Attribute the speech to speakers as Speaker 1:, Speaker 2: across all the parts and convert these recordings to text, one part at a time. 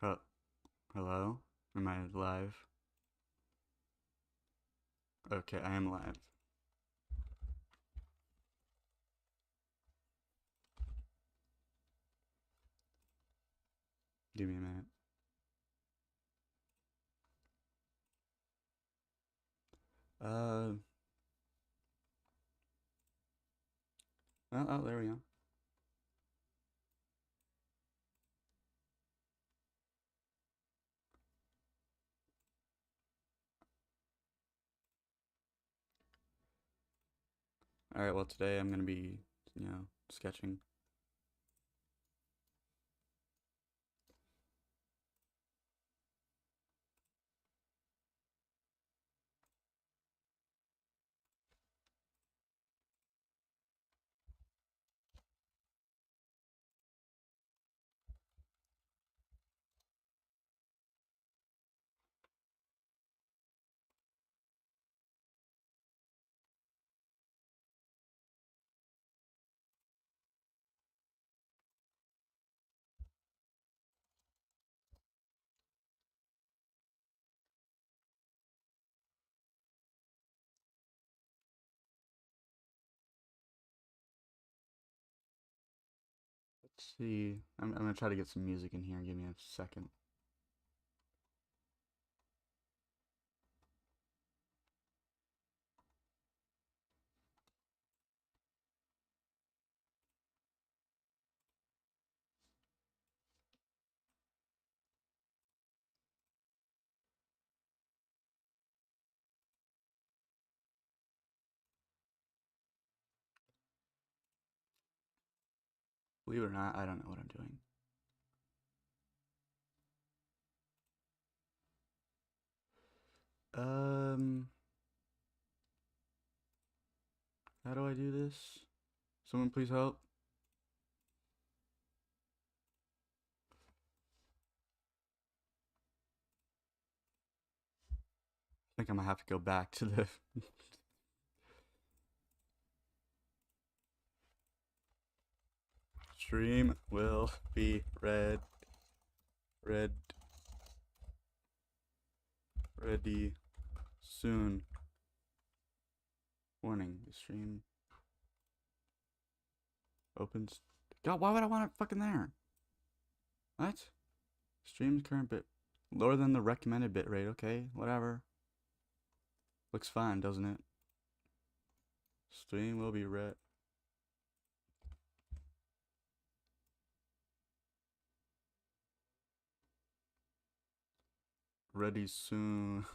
Speaker 1: Huh. Hello? Am I live? Okay, I am live. Give me a minute. Uh, oh, there we go. Alright, well, today I'm gonna be, sketching. Let's see. I'm gonna try to get some music in here. Give me a second. Believe it or not, I don't know what I'm doing. Um, how do I do this? Someone please help. I think I'm gonna have to go back to the stream will be red, ready soon. Warning, the stream opens. God, why would I want it fucking there? What? Stream's current bit lower than the recommended bit rate. Okay, whatever. Looks fine, doesn't it? Stream will be ready soon.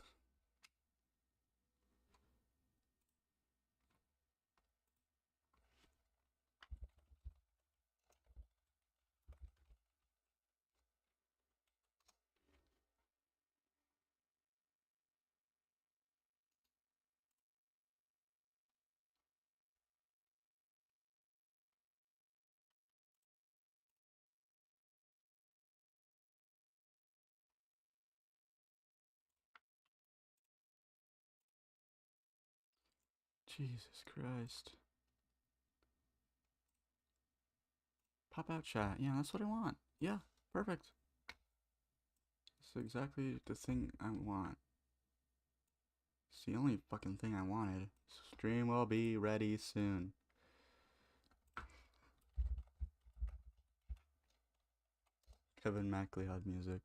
Speaker 1: Jesus Christ. Pop out chat. Yeah, that's what I want. Yeah, perfect. That's exactly the thing I want. It's the only fucking thing I wanted. Stream will be ready soon. Kevin MacLeod music.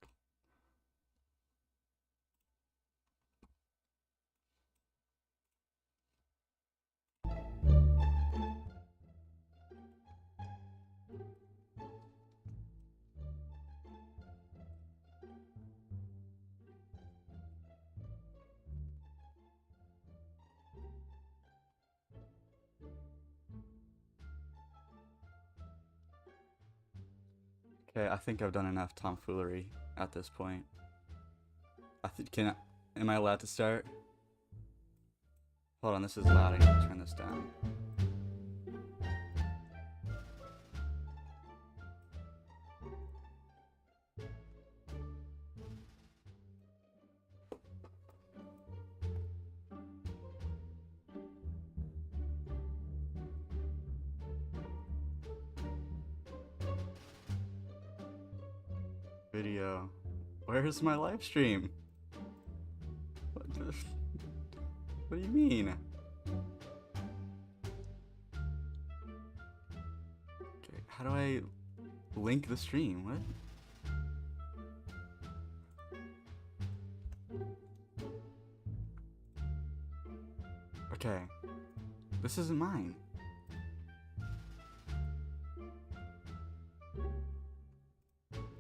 Speaker 1: Okay, I think I've done enough tomfoolery at this point. Am I allowed to start? Hold on, this is loud. I need to turn this down. Video. Where's my live stream? What do you mean? Okay, how do I link the stream? What? Okay. This isn't mine.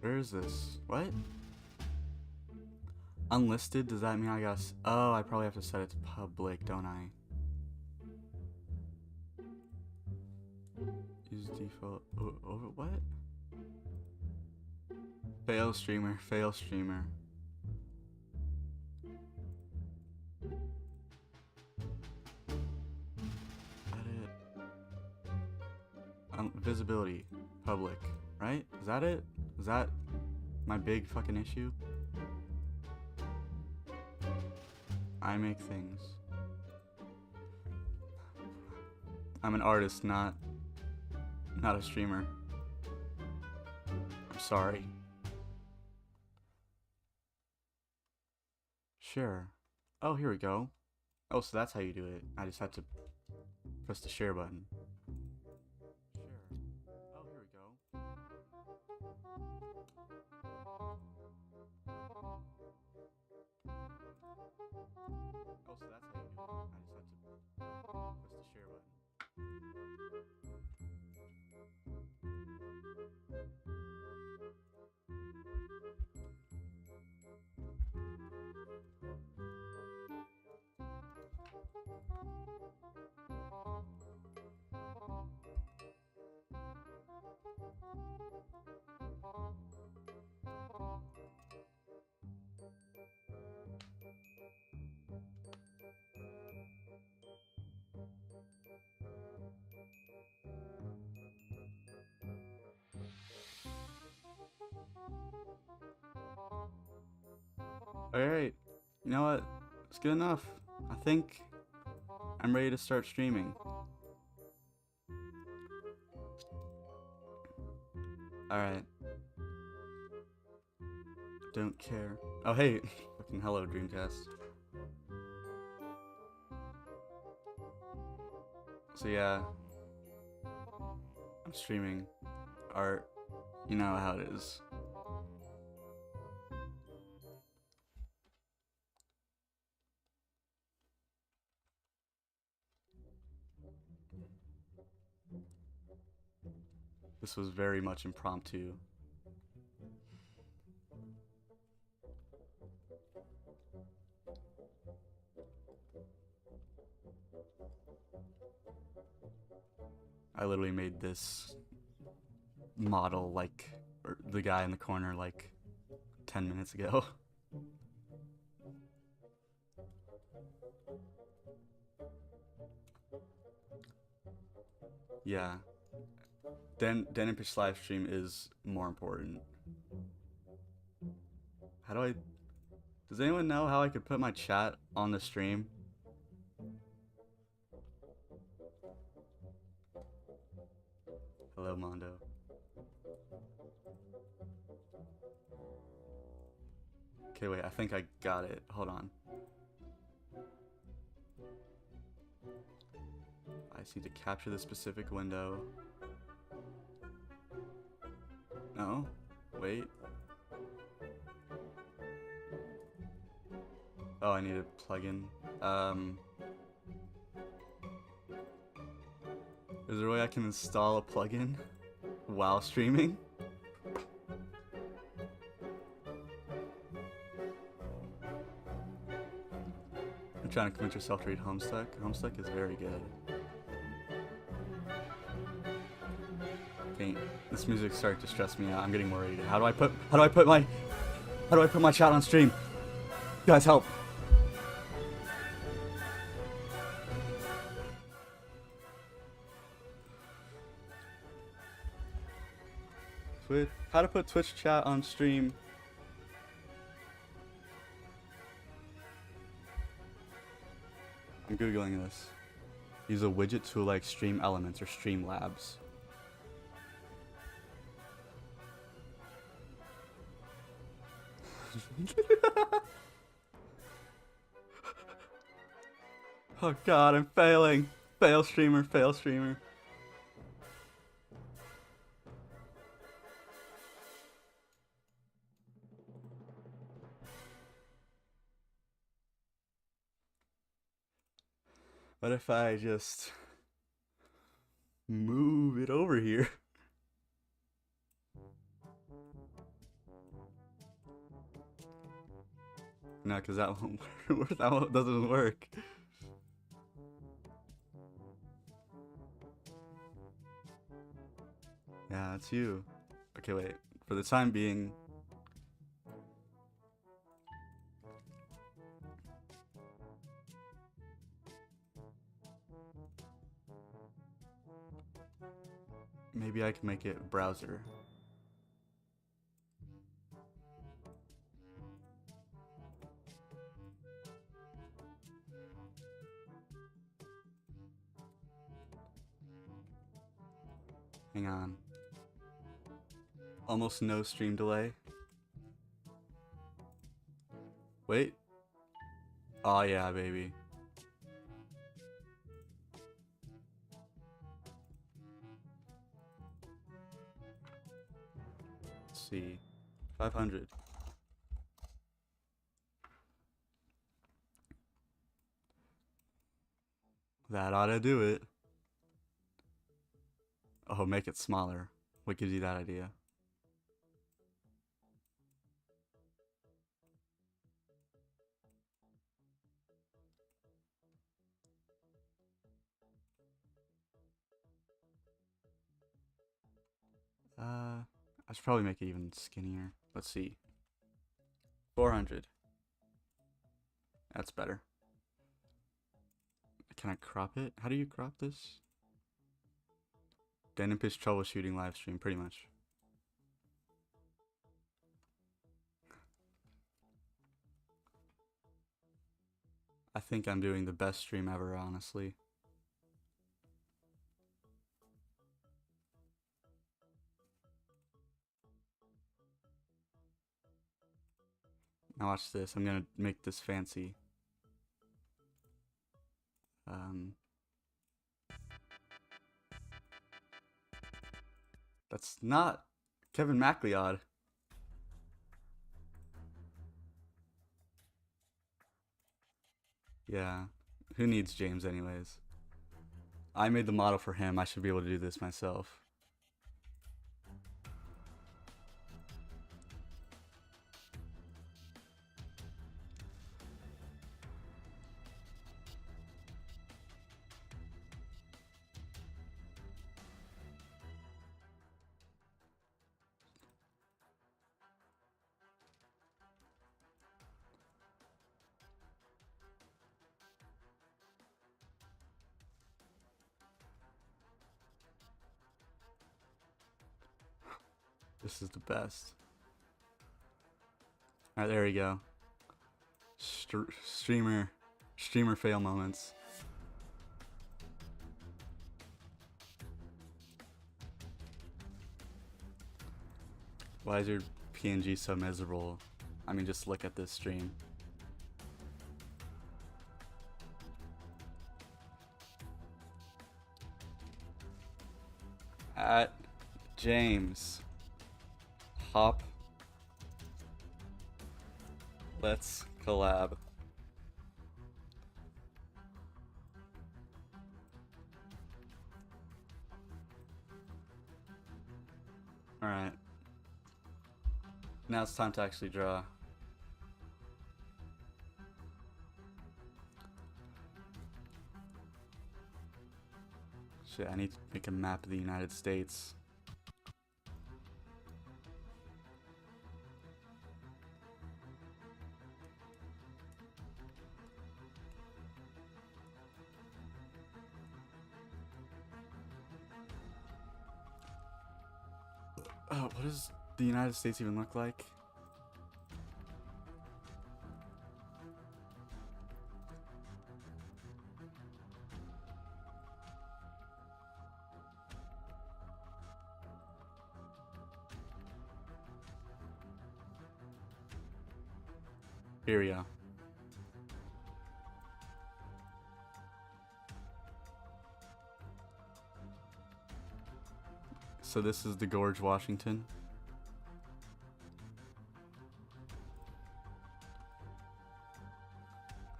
Speaker 1: Where is this? What? Unlisted? Does that mean I gotta... Oh, I probably have to set it to public, don't I? Use default... Over what? Fail streamer. Fail streamer. Visibility. Public. Right? Is that it? Is that my big fucking issue? I make things. I'm an artist, not a streamer. I'm sorry. Sure. Oh, here we go. Oh, so that's how you do it. I just have to press the share button. Alright, you know what? It's good enough. I think I'm ready to start streaming. Alright. Don't care. Oh, hey. Fucking hello, Dreamcast. So, yeah. I'm streaming art. You know how it is. This was very much impromptu. I literally made this model like, or the guy in the corner like 10 minutes ago. Yeah. Danimpish live stream is more important. How do I... Does anyone know how I could put my chat on the stream? Hello, Mondo. Okay, wait, I think I got it. Hold on. I just need to capture the specific window. No? Wait. Oh, I need a plugin. Is there a way I can install a plugin while streaming? I'm trying to convince yourself to read Homestuck. Homestuck is very good. Okay, this music's starting to stress me out. I'm getting worried. How do I put my chat on stream? Guys, help! How to put Twitch chat on stream. I'm googling this. Use a widget to like Stream Elements or Streamlabs. Oh god, I'm failing. Fail streamer, fail streamer. What if I just move it over here? No, because that won't work. That one doesn't work. Yeah, it's you. Okay, wait. For the time being, maybe I can make it browser. Hang on. Almost no stream delay. Wait. Oh yeah, baby. Let's see. 500. That ought to do it. Oh, make it smaller. What gives you that idea? I should probably make it even skinnier. Let's see. 400. That's better. Can I crop it? How do you crop this? Danimpish troubleshooting live stream, pretty much. I think I'm doing the best stream ever, honestly. Now watch this. I'm gonna make this fancy. That's not Kevin MacLeod. Yeah. Who needs James anyways? I made the model for him. I should be able to do this myself. This is the best. Alright, there we go. Streamer fail moments. Why is your PNG so miserable? I mean, just look at this stream. At James. Hop. Let's collab. Alright. Now it's time to actually draw. Shit, I need to make a map of the United States. Oh, what does the United States even look like? Here we go. So this is the Gorge, Washington.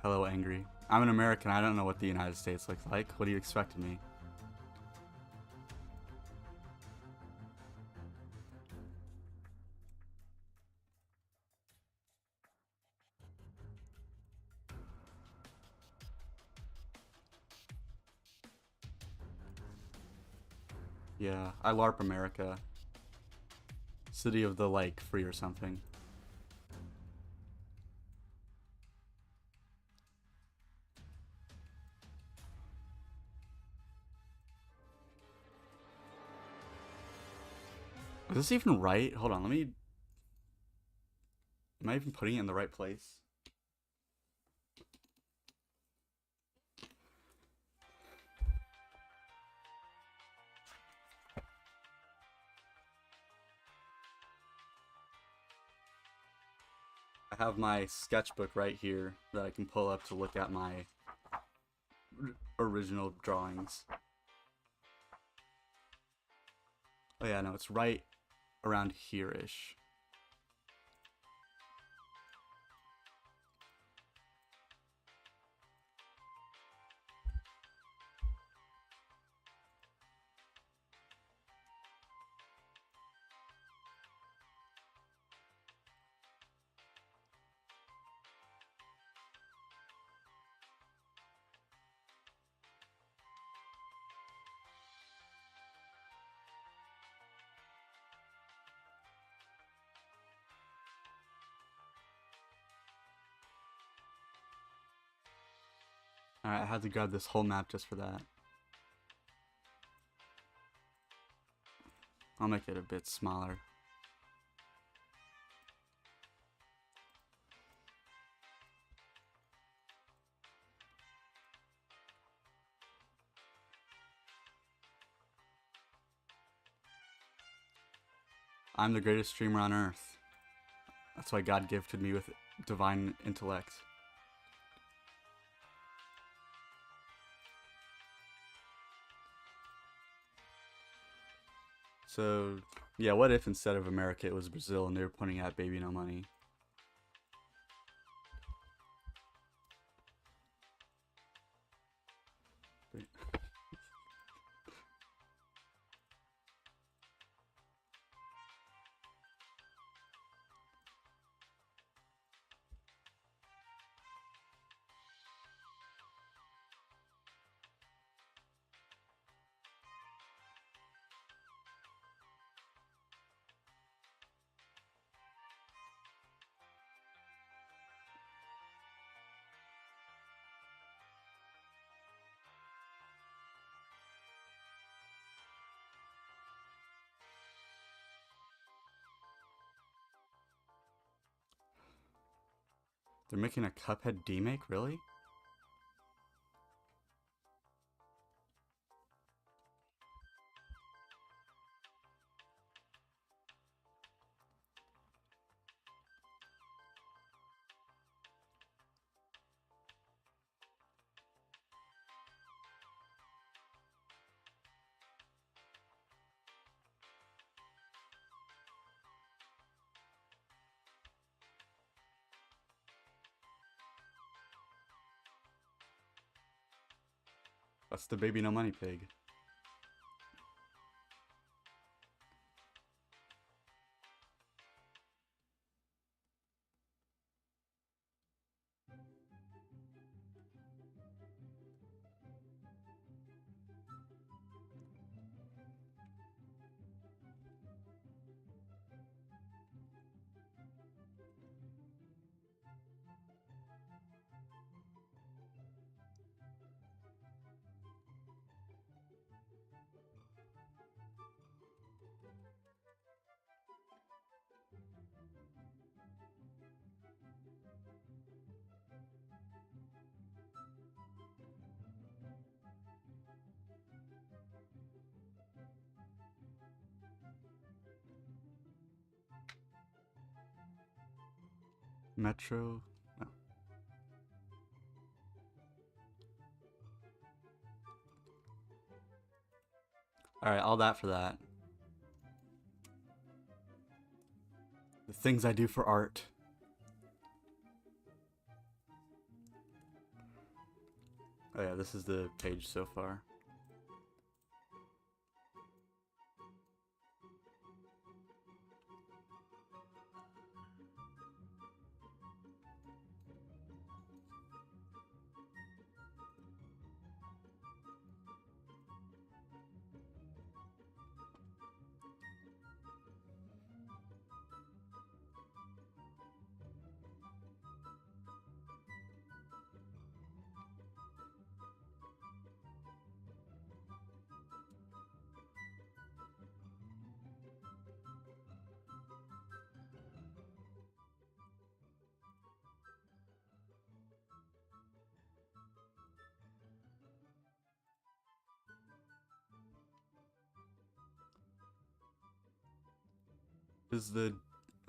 Speaker 1: Hello, angry. I'm an American. I don't know what the United States looks like. What do you expect of me? Yeah, I LARP America. City of the Lake Free or something. Is this even right? Hold on, let me... Am I even putting it in the right place? I have my sketchbook right here that I can pull up to look at my original drawings. Oh yeah, no, it's right around here-ish. Alright, I had to grab this whole map just for that. I'll make it a bit smaller. I'm the greatest streamer on earth. That's why God gifted me with divine intellect. So, yeah, what if instead of America it was Brazil and they were pointing at Baby No Money? They're making a Cuphead demake? Really? That's the Baby No Money pig. Metro? Alright, all that for that. The things I do for art. Oh yeah, this is the page so far.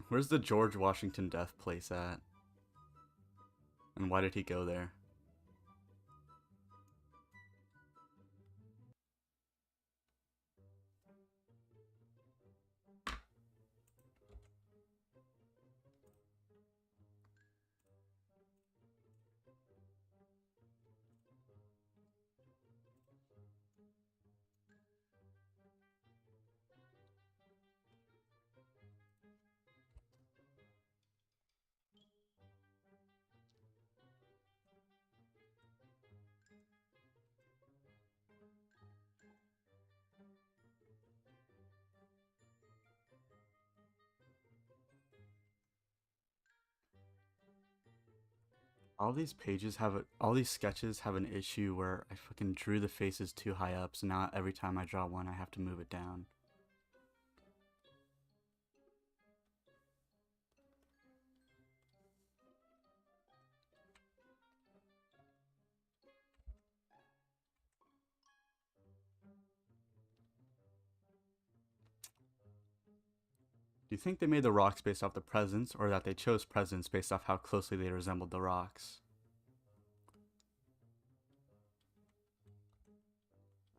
Speaker 1: Where's the George Washington death place at? And why did he go there? All these pages have all these sketches have an issue where I fucking drew the faces too high up, so now every time I draw one I have to move it down. Do you think they made the rocks based off the presents, or that they chose presents based off how closely they resembled the rocks?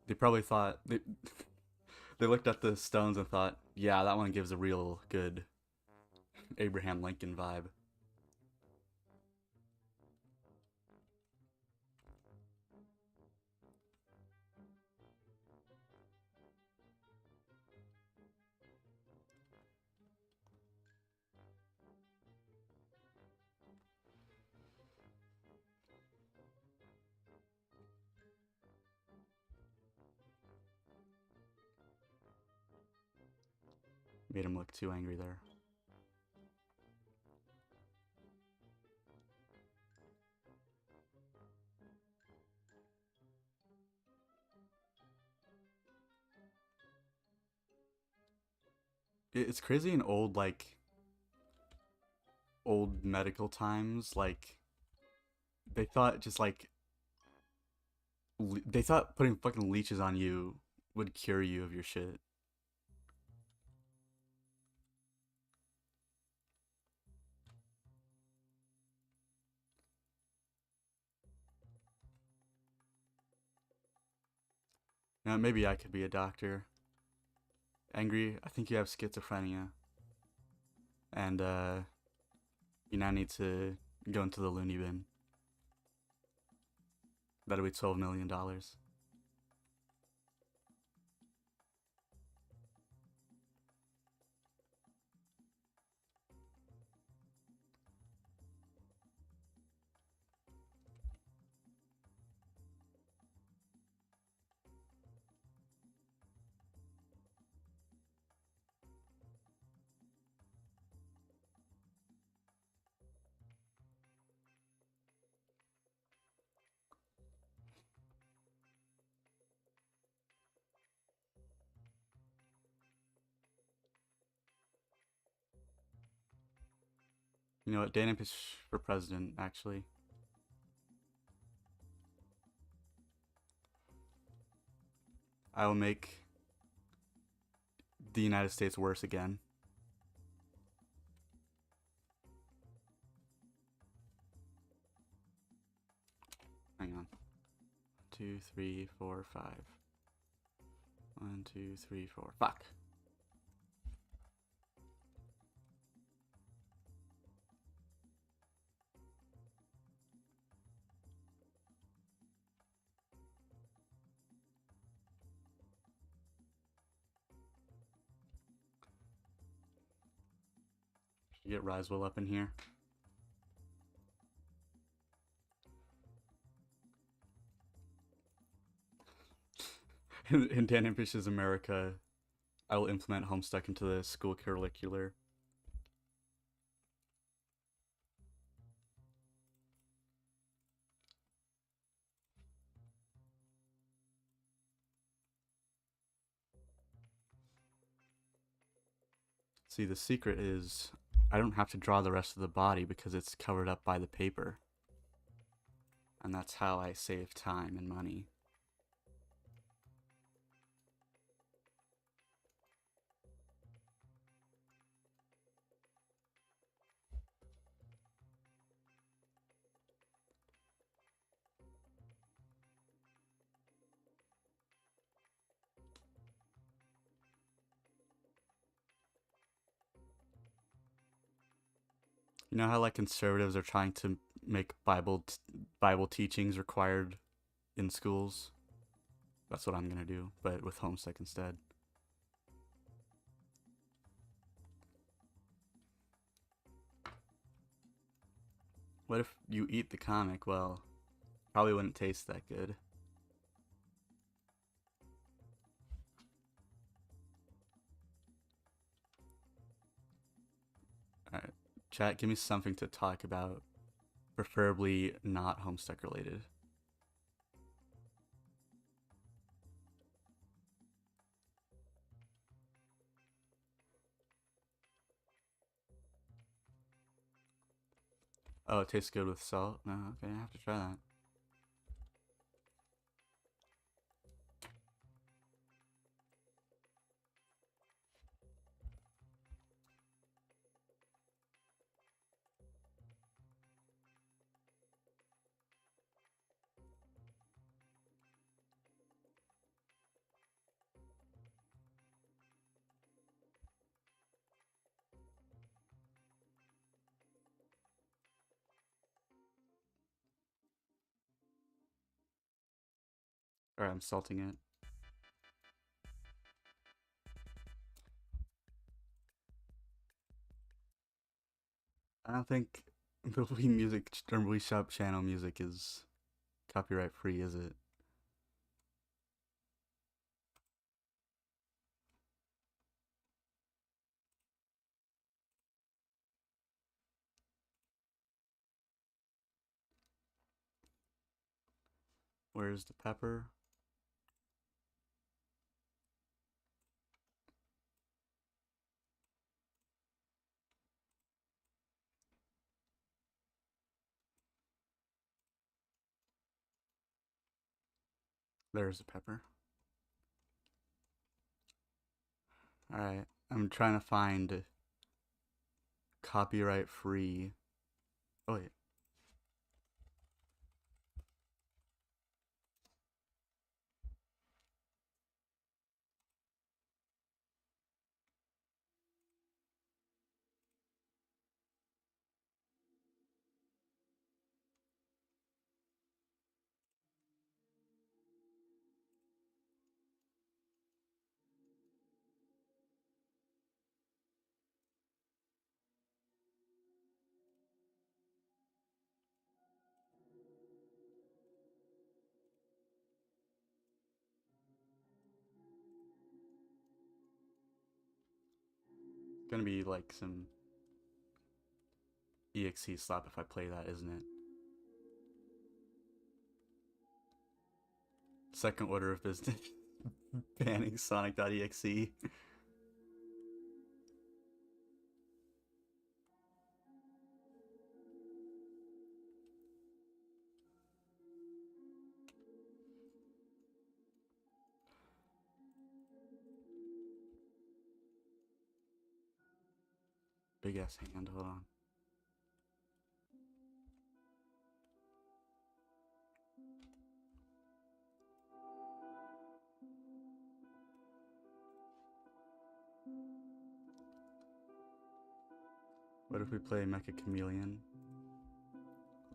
Speaker 1: They probably thought they looked at the stones and thought, yeah, that one gives a real good Abraham Lincoln vibe. Made him look too angry there. It's crazy in old medical times, like they thought just like they thought putting fucking leeches on you would cure you of your shit. Now maybe I could be a doctor. Angry, I think you have schizophrenia, and you now need to go into the loony bin. That'll be $12 million. You know what? Danimpish for president, actually. I will make the United States worse again. Hang on. 2, 3, 4, 5. 1, 2, 3, 4. Fuck. Should get Risewell up in here. In Danimpish's America, I will implement Homestuck into the school curricular. See, the secret is I don't have to draw the rest of the body because it's covered up by the paper. And that's how I save time and money. You know how like conservatives are trying to make Bible teachings required in schools? That's what I'm gonna do, but with Homestuck instead. What if you eat the comic? Well, probably wouldn't taste that good. Alright, chat, give me something to talk about. Preferably not Homestuck related. Oh, it tastes good with salt? No, okay, I have to try that. Alright, I'm salting it. I don't think Wii music or Wii Shop channel music is copyright free, is it? Where's the pepper? There's the pepper. Alright, I'm trying to find copyright free. Oh, wait. Gonna be like some EXE slap if I play that, isn't it? Second order of business. Banning Sonic.exe. Big ass hand, hold on. What if we play Mecha Chameleon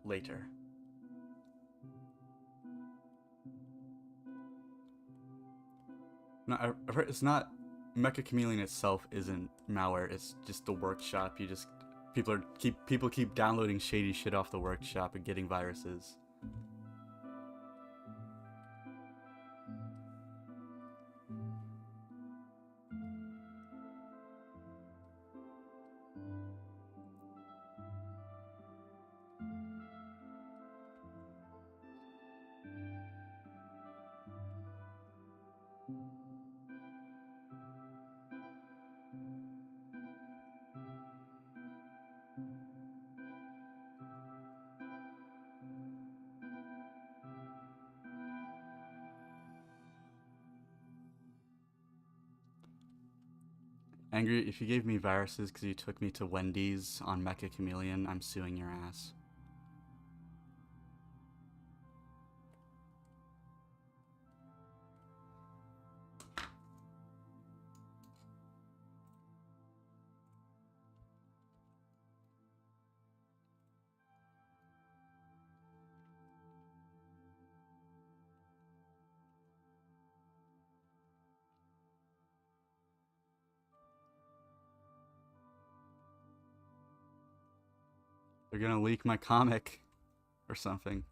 Speaker 1: later? No, I've heard it's not. Mecha Chameleon itself isn't malware. It's just the workshop. You just people keep downloading shady shit off the workshop and getting viruses. Angry, if you gave me viruses because you took me to Wendy's on Mecha Chameleon, I'm suing your ass. They're gonna leak my comic or something.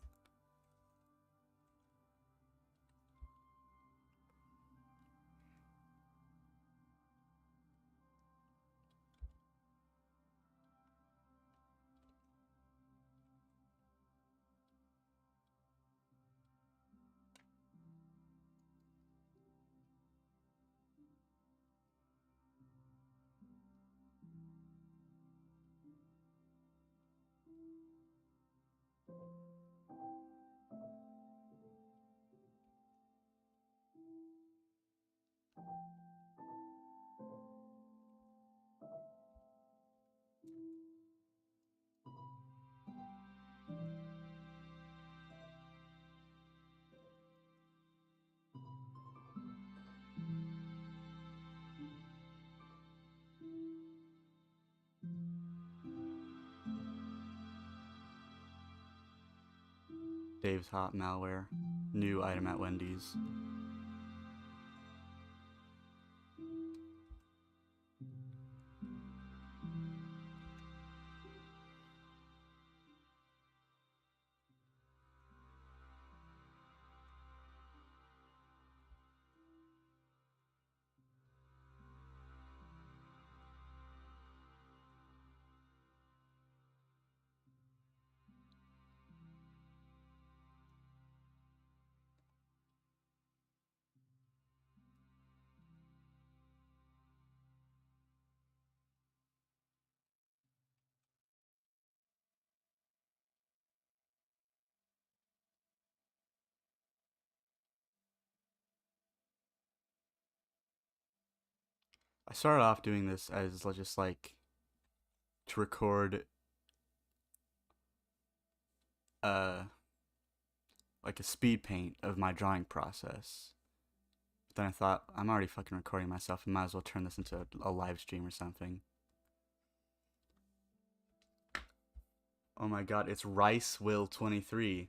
Speaker 1: Dave's Hot Malware. New item at Wendy's. I started off doing this as just like to record like a speed paint of my drawing process. But then I thought, I'm already fucking recording myself. I might as well turn this into a live stream or something. Oh my god, it's Rice Will 23.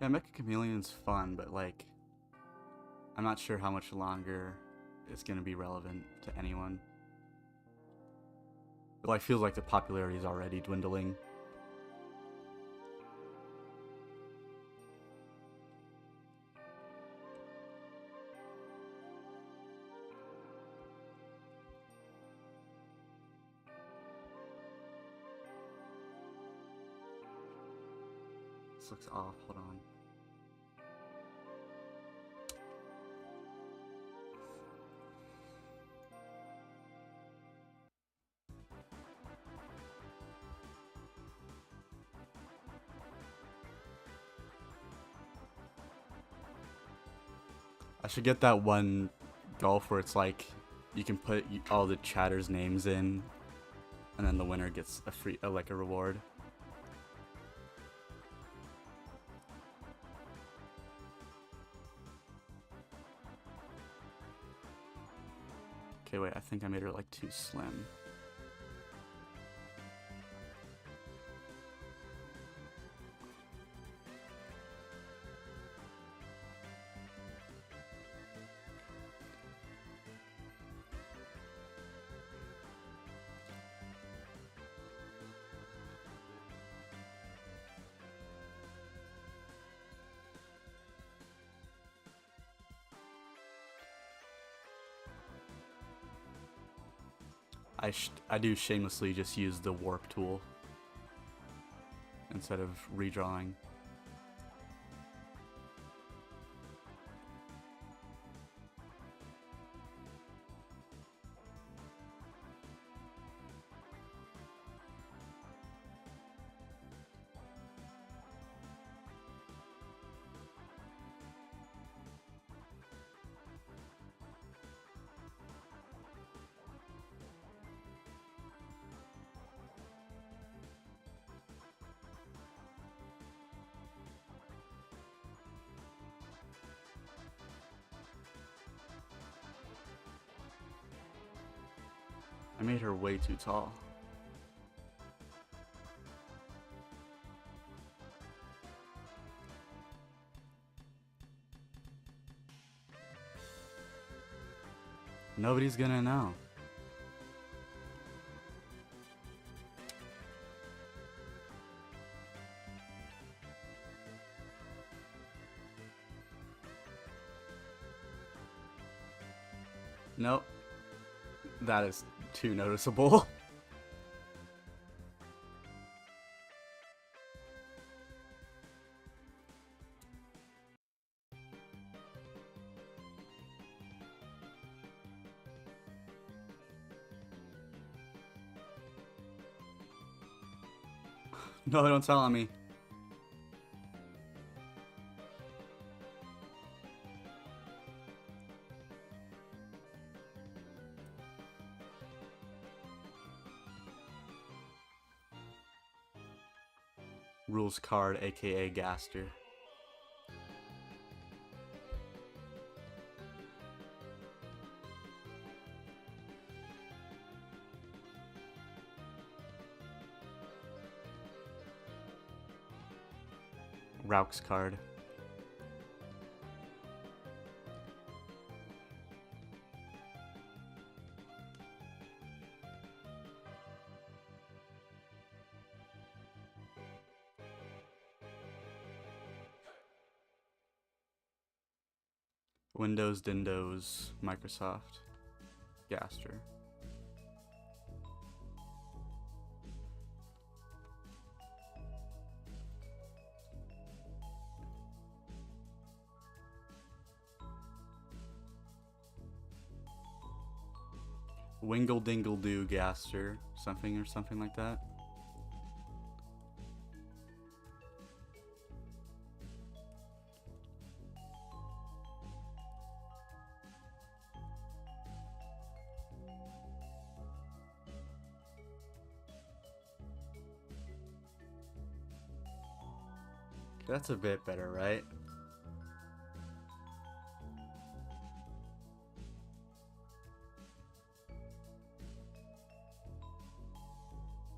Speaker 1: Yeah, Mecha Chameleon's fun, but like, I'm not sure how much longer it's gonna be relevant to anyone. Well, I feel like the popularity is already dwindling. This looks off, hold on. I should get that one golf where it's like you can put all the chatters' names in, and then the winner gets a free, like a reward. Okay, wait, I think I made her like too slim. I do shamelessly just use the warp tool instead of redrawing. I made her way too tall. Nobody's gonna know. Nope. That is too noticeable. No, don't tell on me. Rules card, aka Gaster. Raux card. Windows, Dindos, Microsoft, Gaster. Wingle Dingle Doo Gaster, something like that. That's a bit better, right?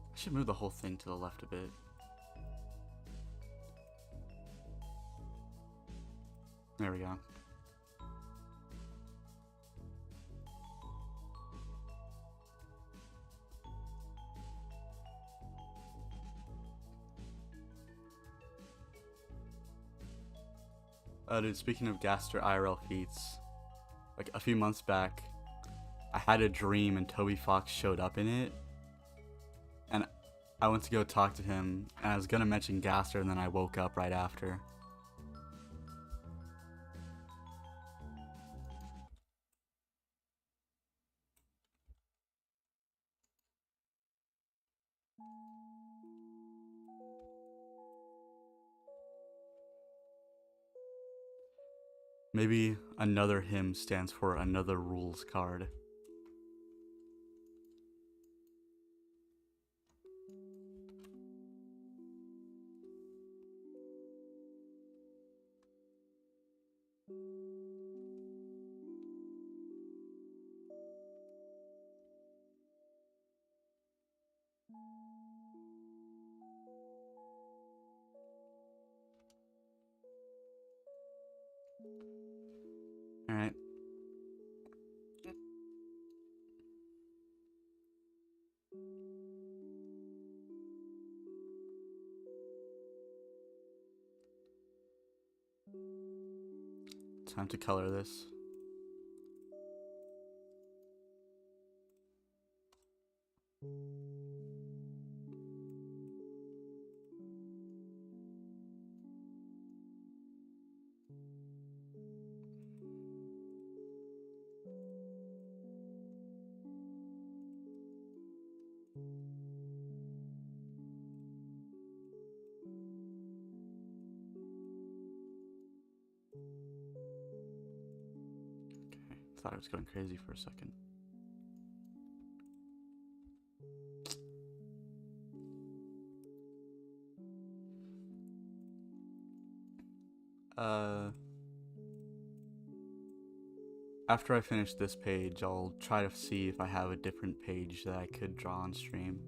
Speaker 1: I should move the whole thing to the left a bit. There we go. Dude, speaking of Gaster IRL feats, like a few months back, I had a dream and Toby Fox showed up in it. And I went to go talk to him, and I was gonna mention Gaster, and then I woke up right after. Maybe another hymn stands for another rules card. Alright. Time to color this. Thought I was going crazy for a second. After I finish this page, I'll try to see if I have a different page that I could draw on stream.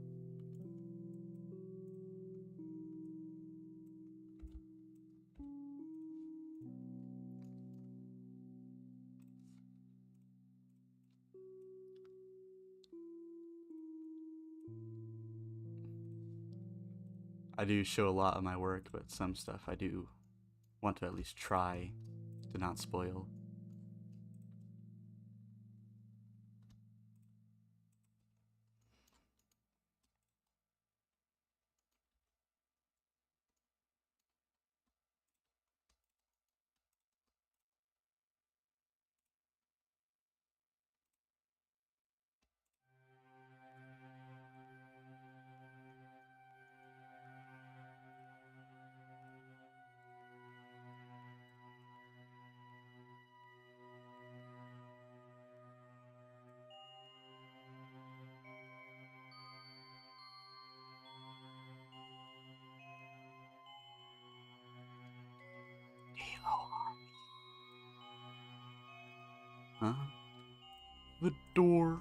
Speaker 1: I do show a lot of my work, but some stuff I do want to at least try to not spoil. Huh? The door.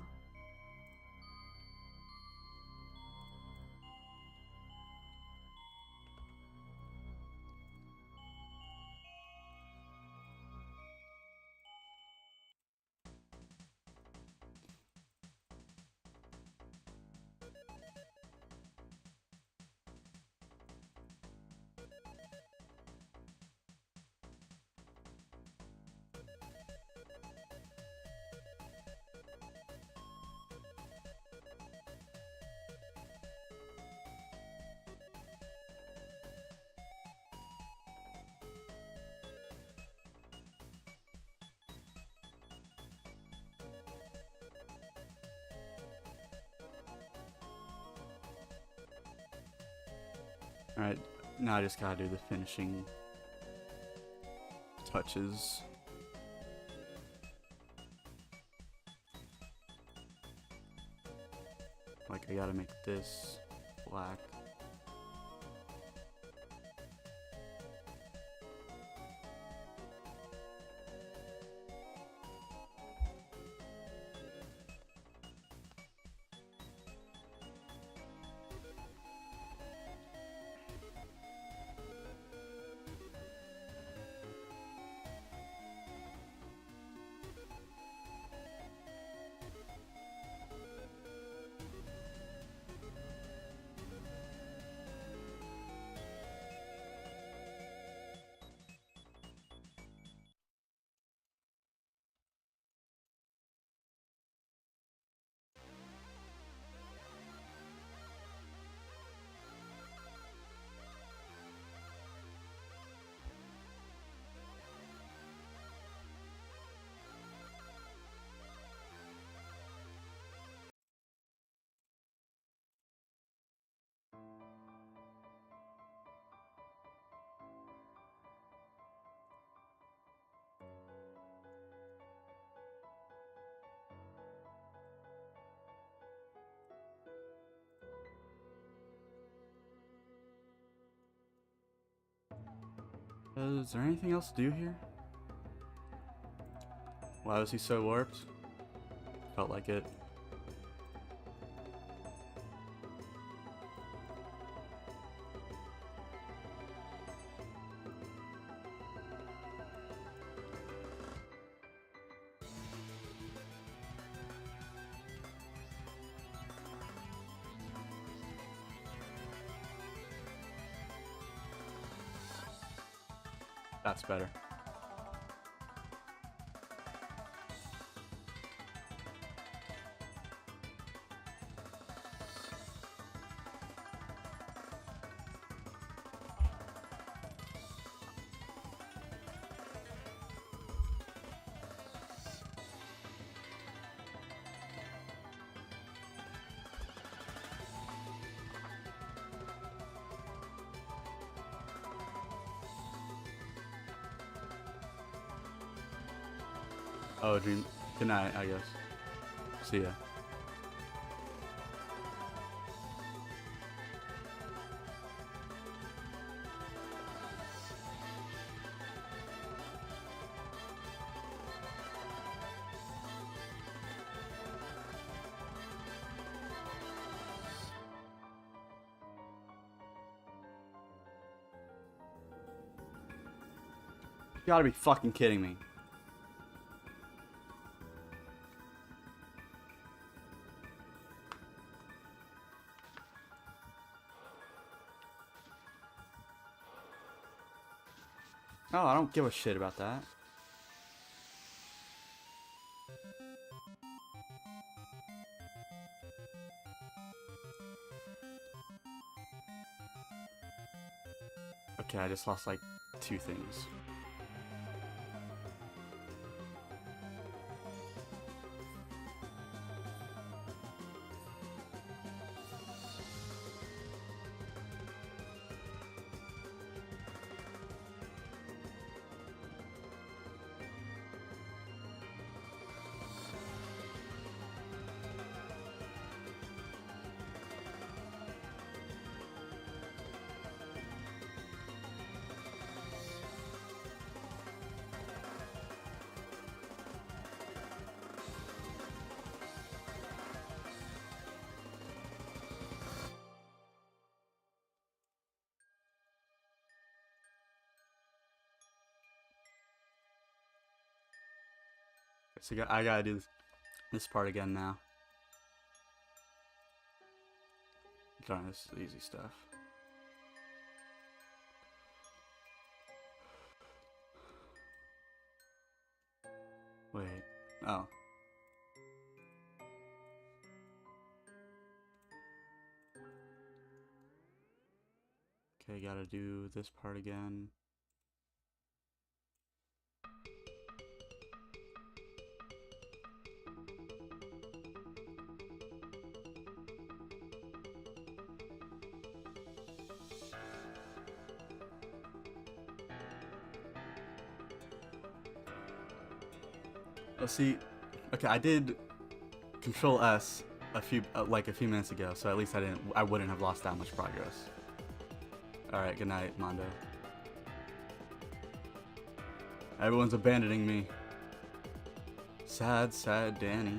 Speaker 1: Alright, now I just gotta do the finishing touches. Like, I gotta make this black. Is there anything else to do here? Why was he so warped? Felt like it. That's better. Oh, dream. Good night, I guess. See ya. You gotta be fucking kidding me. Oh, I don't give a shit about that. Okay, I just lost like 2 things. So I gotta do this part again now. Darn, this is easy stuff. Wait. Oh. Okay, gotta do this part again. Let's see. Okay, I did Control S a few minutes ago, so at least I wouldn't have lost that much progress. All right, good night, Mondo. Everyone's abandoning me. Sad, sad Danny.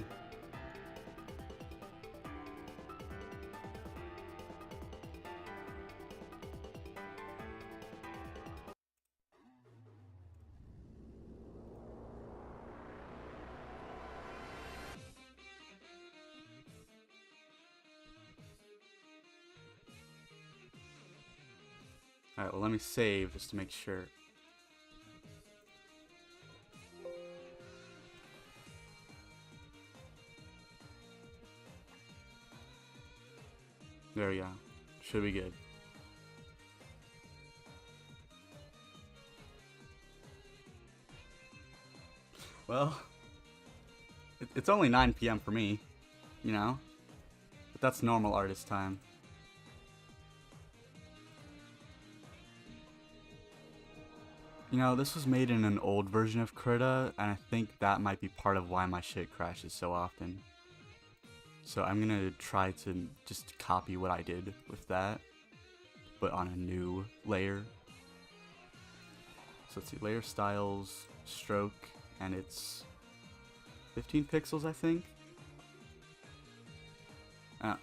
Speaker 1: Alright, well, let me save just to make sure. There we go. Should be good. Well, it's only 9 p.m. for me, you know? But that's normal artist time. You know, this was made in an old version of Krita, and I think that might be part of why my shit crashes so often. So I'm gonna try to just copy what I did with that, but on a new layer. So let's see, layer styles, stroke, and it's 15 pixels, I think. 100%.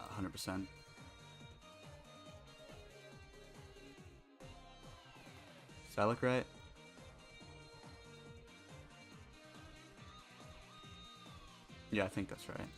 Speaker 1: Does that look right? Yeah, I think that's right.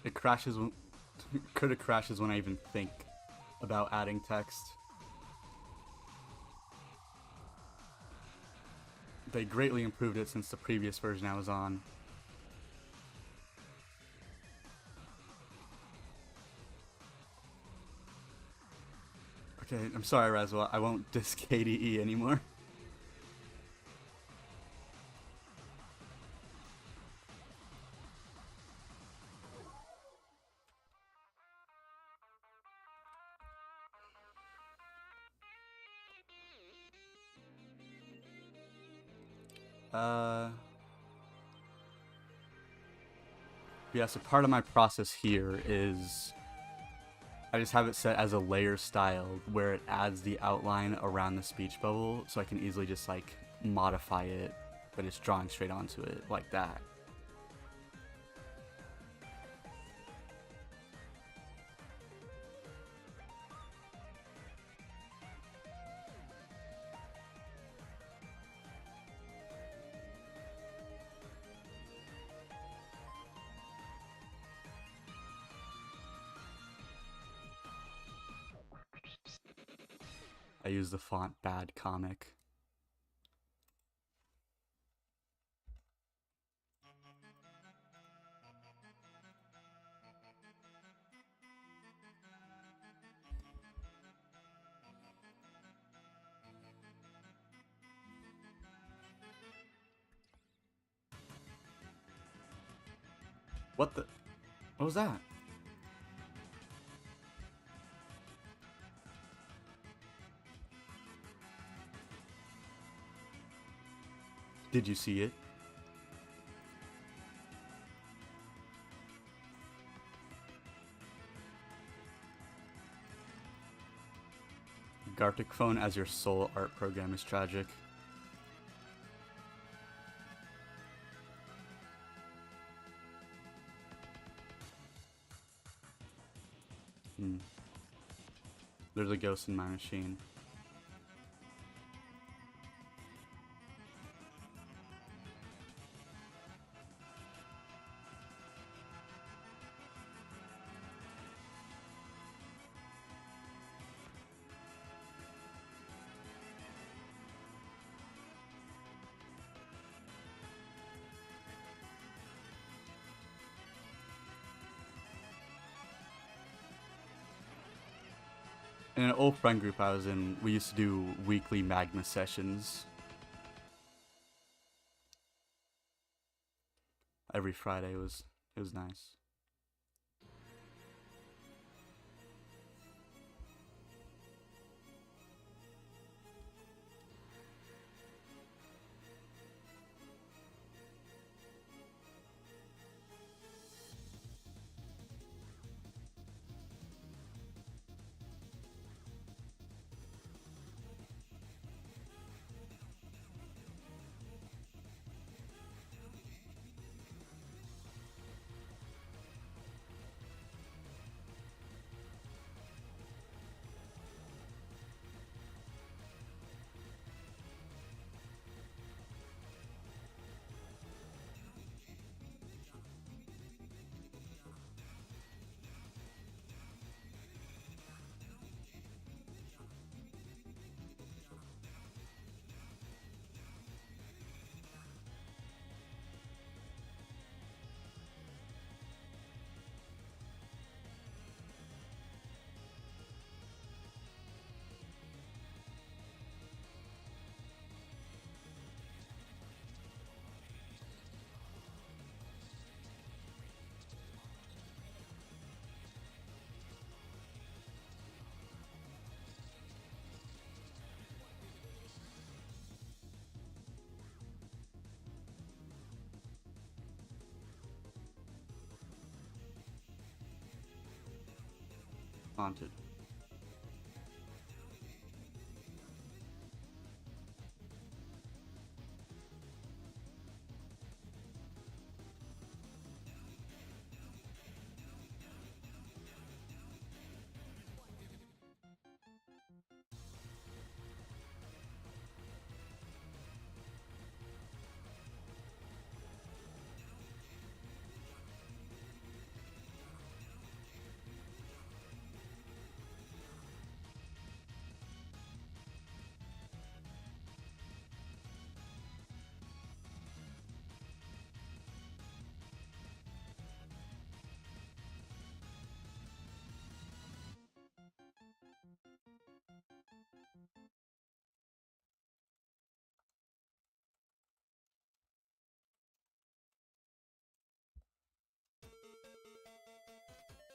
Speaker 1: It crashes when critic crashes when I even think about adding text. They greatly improved it since the previous version I was on. Okay, I'm sorry, Razwa. I won't disk KDE anymore. Yeah, so part of my process here is I just have it set as a layer style where it adds the outline around the speech bubble, so I can easily just like modify it, but it's drawing straight onto it like that. I use the font Bad Comic. What the? What was that? Did you see it? Gartic Phone as your sole art program is tragic. There's a ghost in my machine. In an old friend group I was in, we used to do weekly magma sessions. Every Friday it was nice. Haunted.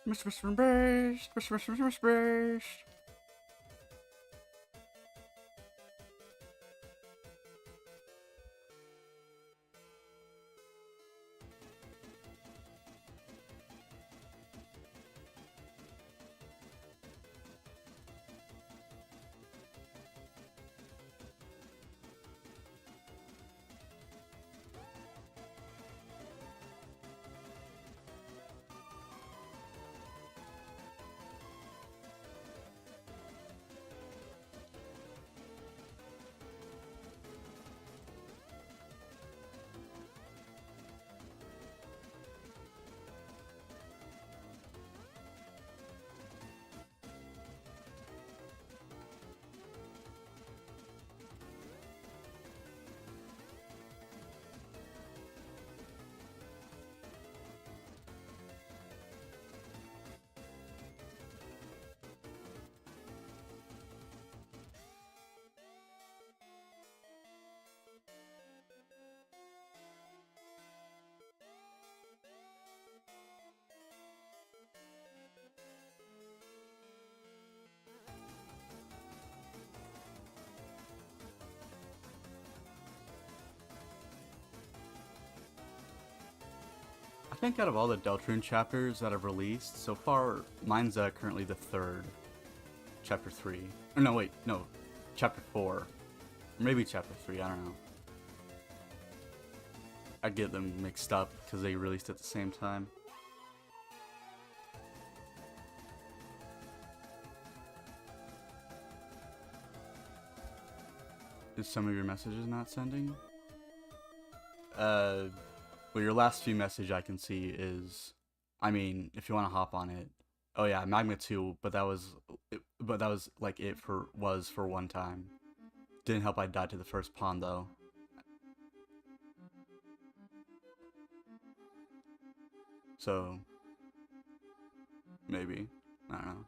Speaker 1: Mr. Beast! Mr. Beast! I think out of all the Deltarune chapters that I've released, so far, mine's currently the third. Chapter 3. Or no, wait, no. Chapter 4. Maybe Chapter 3, I don't know. I get them mixed up because they released at the same time. Is some of your messages not sending? Well, your last few message I can see is, I mean, if you want to hop on it. Oh yeah, Magma 2, but that was like it for one time. Didn't help I died to the first pawn though. So maybe, I don't know.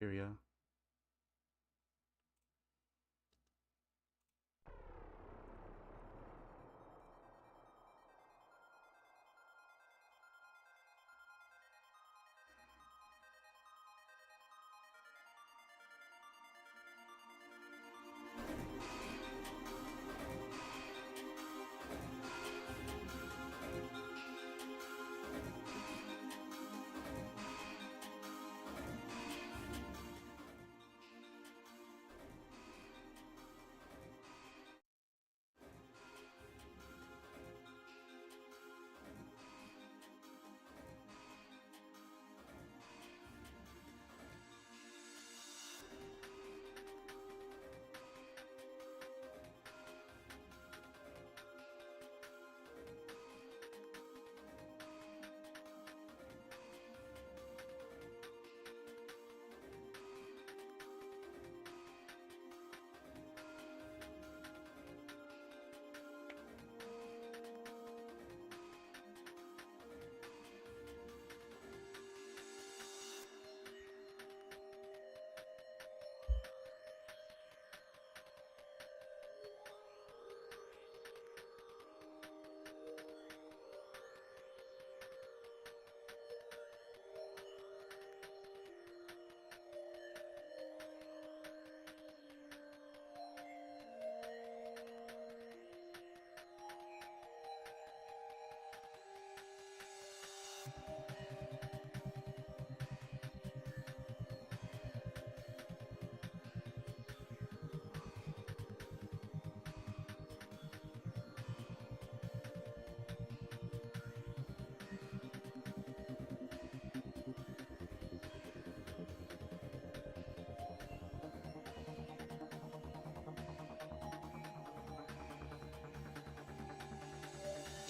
Speaker 1: area.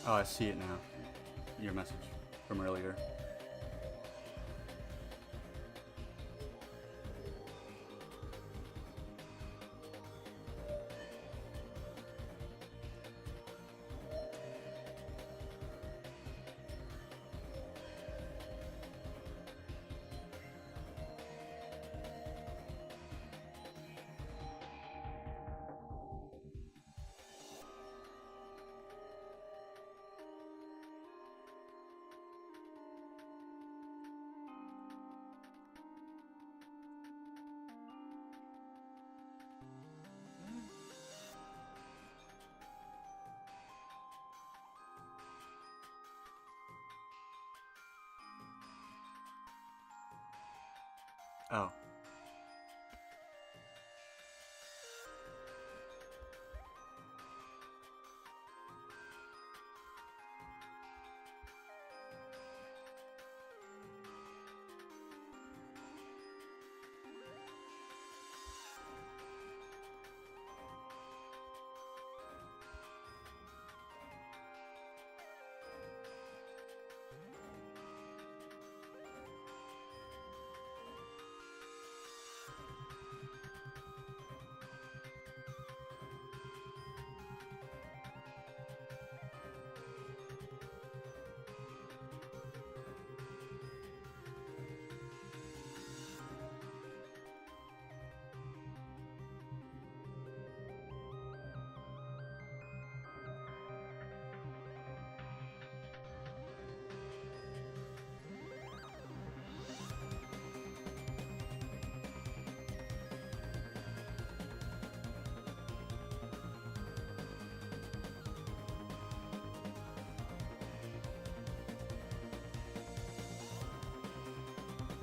Speaker 1: Oh, I see it now. Your message from earlier. Oh.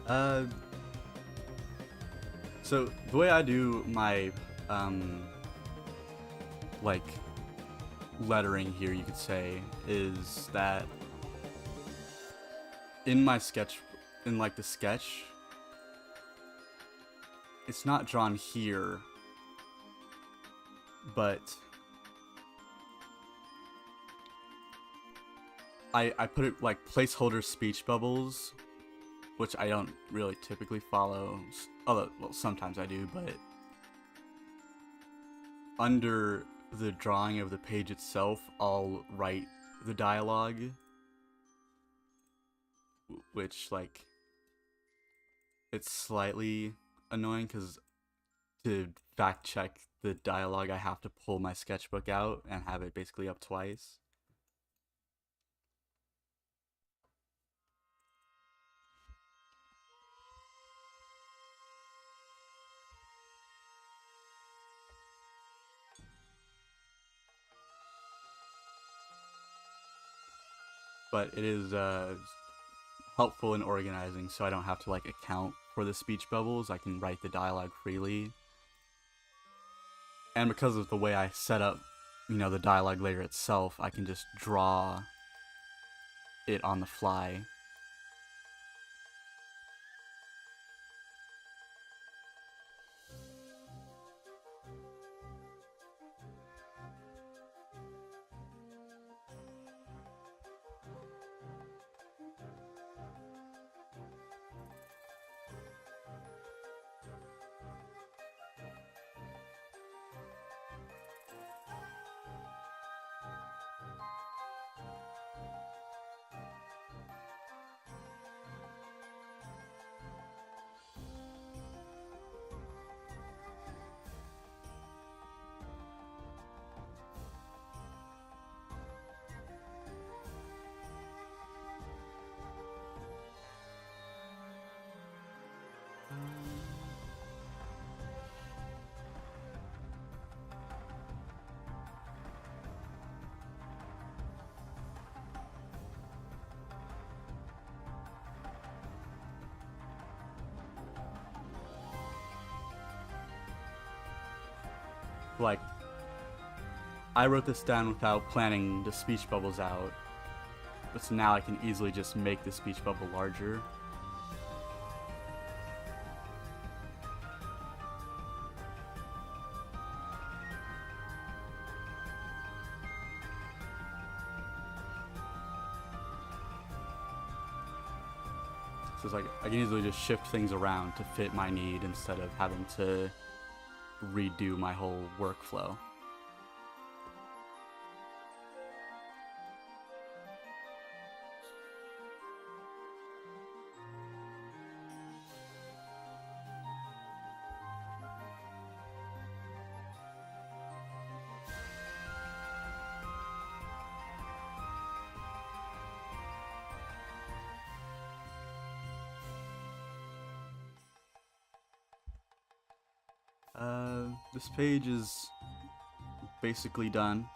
Speaker 1: Uh, so the way I do my like lettering here, you could say, is that in my sketch, in like the sketch, it's not drawn here, but I put it like placeholder speech bubbles, which I don't really typically follow, although, well, sometimes I do, but under the drawing of the page itself, I'll write the dialogue, which, like, it's slightly annoying because to fact check the dialogue, I have to pull my sketchbook out and have it basically up twice. But it is helpful in organizing, so I don't have to like account for the speech bubbles. I can write the dialogue freely. And because of the way I set up, you know, the dialogue layer itself, I can just draw it on the fly. Like, I wrote this down without planning the speech bubbles out, but so now I can easily just make the speech bubble larger. So it's like, I can easily just shift things around to fit my need instead of having to redo my whole workflow. This page is basically done.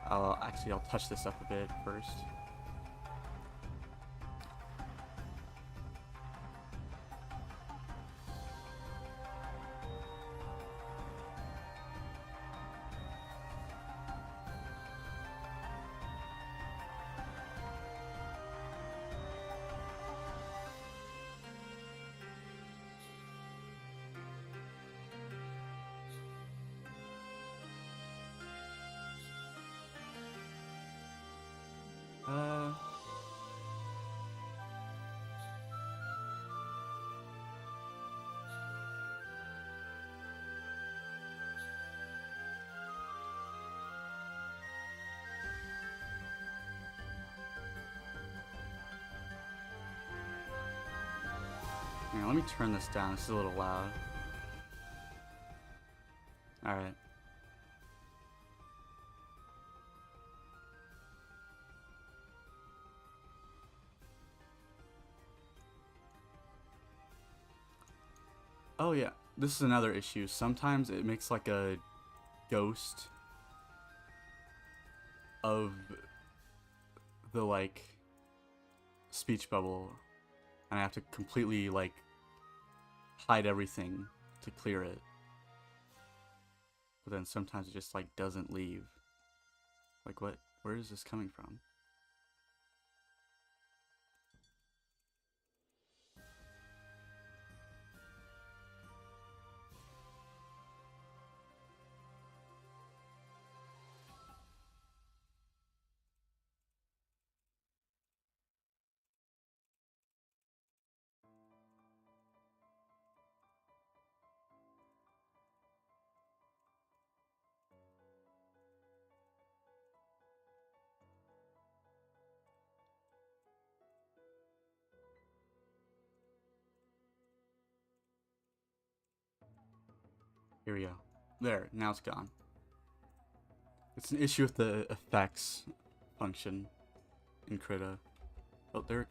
Speaker 1: I'll touch this up a bit first. Uh, Let me turn this down. This is a little loud. Alright. Oh yeah, this is another issue. Sometimes it makes like a ghost of the like speech bubble, and I have to completely like hide everything to clear it. But then sometimes it just like doesn't leave. Like what? Where is this coming from? Here we go. There, now it's gone. It's an issue with the effects function in Krita. Oh, there.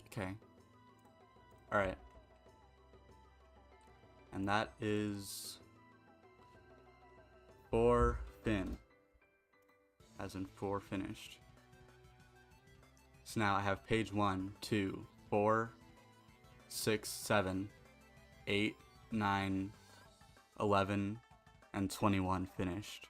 Speaker 1: Okay. Alright. And that is 4 fin. As in 4 finished. So now I have page 1, 2, 4, 6, 7, 8, 9, 11, and 21 finished.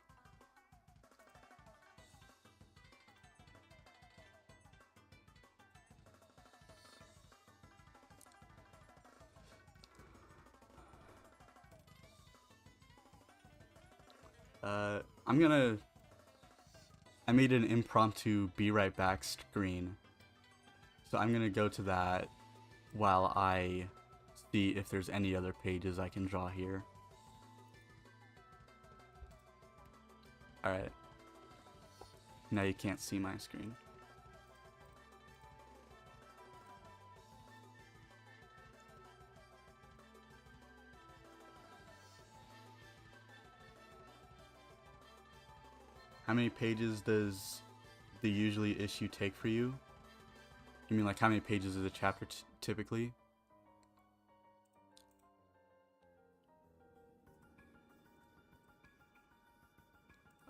Speaker 1: I made an impromptu be right back screen. So I'm gonna go to that while I see if there's any other pages I can draw here. Alright. Now you can't see my screen. How many pages does the usually issue take for you? You mean like how many pages is a chapter typically?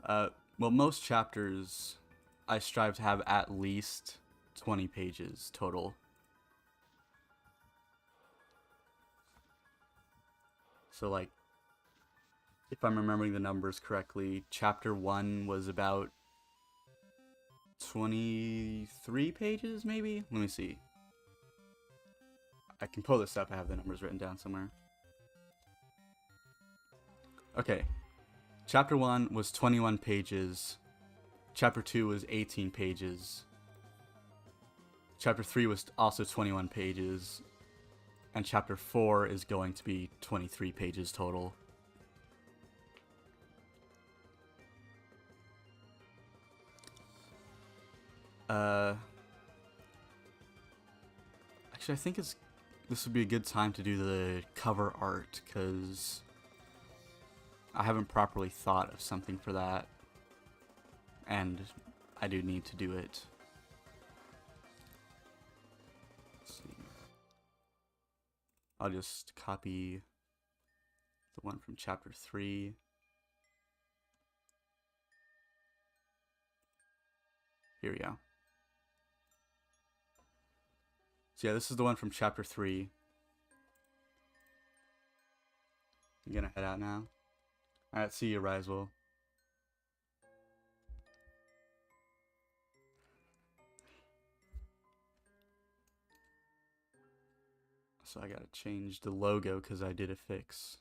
Speaker 1: Well, most chapters I strive to have at least 20 pages total. So like, if I'm remembering the numbers correctly, chapter 1 was about 23 pages, maybe? Let me see. I can pull this up, I have the numbers written down somewhere. Okay. Chapter 1 was 21 pages. Chapter 2 was 18 pages. Chapter 3 was also 21 pages. And chapter 4 is going to be 23 pages total. Actually, I think this would be a good time to do the cover art, because I haven't properly thought of something for that, and I do need to do it. Let's see. I'll just copy the one from chapter 3. Here we go. So yeah, this is the one from chapter 3. I'm gonna head out now. Alright, see you, Risewell. So I gotta change the logo because I did a fix.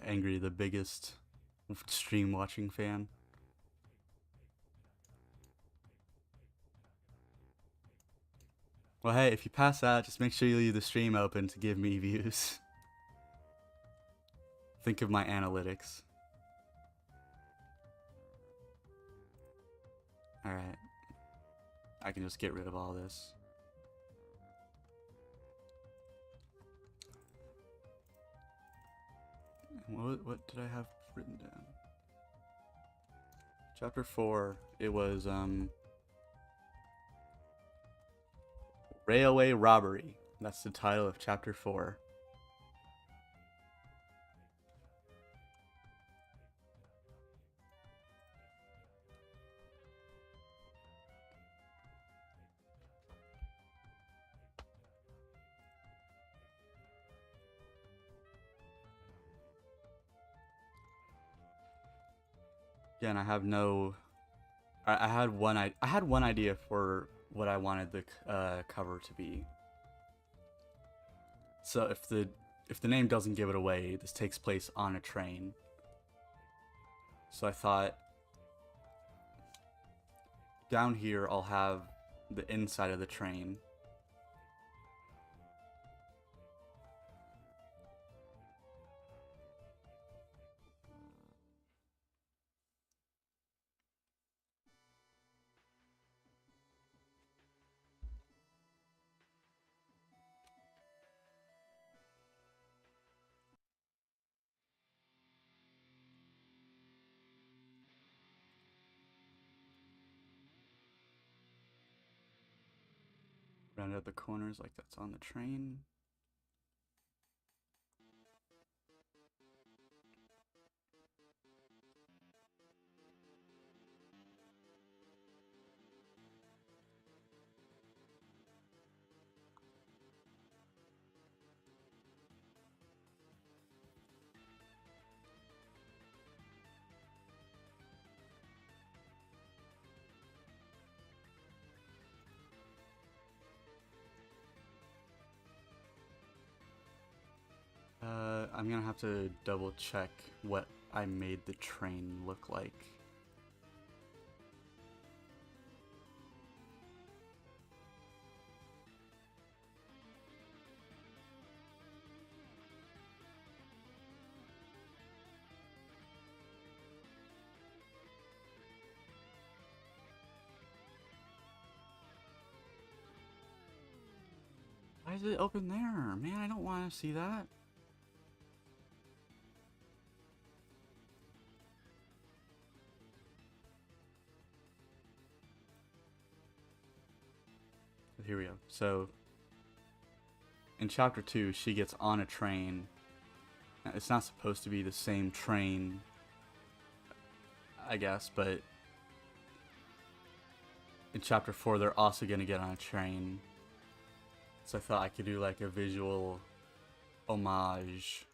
Speaker 1: Angry, the biggest stream watching fan. Well, hey, if you pass out, just make sure you leave the stream open to give me views. Think of my analytics. Alright. I can just get rid of all this. What did I have written down? Chapter 4, it was, Railway Robbery. That's the title of chapter 4. Again, I have no. I had one idea for what I wanted the cover to be. So if the name doesn't give it away, this takes place on a train. So I thought down here I'll have the inside of the train, Round out the corners like that's on the train. I'm gonna have to double check what I made the train look like. Why is it open there? Man, I don't want to see that. Here we go. So, in chapter 2, she gets on a train. It's not supposed to be the same train, I guess, but in chapter 4, they're also going to get on a train. So I thought I could do like a visual homage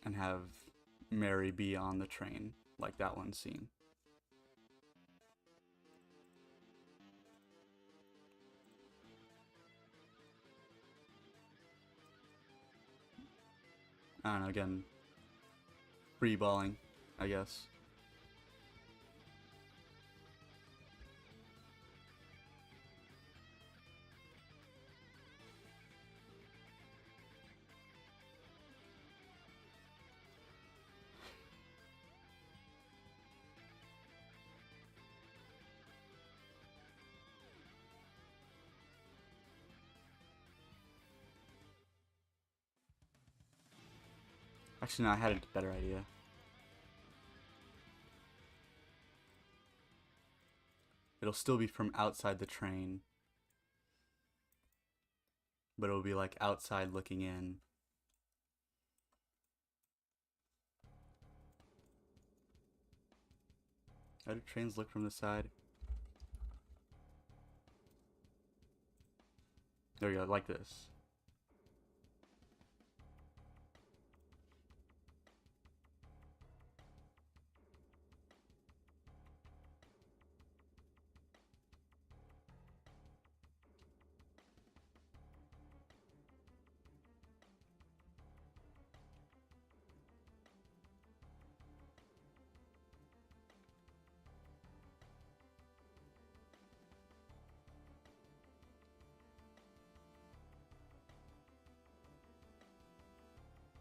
Speaker 1: and have Mary be on the train, like that one scene. I don't know, again, free balling, I guess. Actually, no, I had a better idea. It'll still be from outside the train, but it'll be like outside looking in. How do trains look from the side? There we go, like this.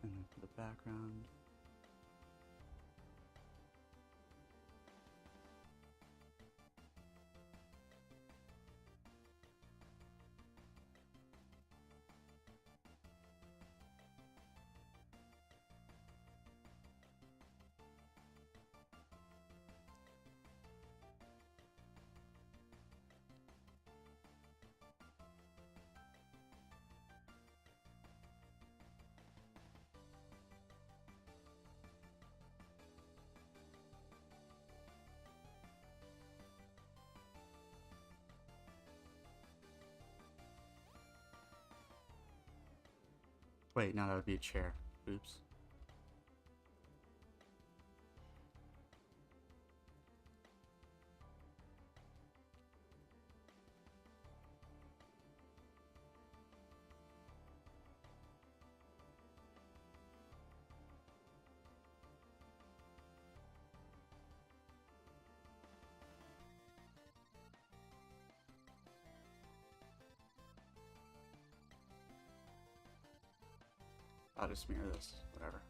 Speaker 1: And then for the background. Wait, no, that would be a chair. Oops. I'll just mirror this, whatever.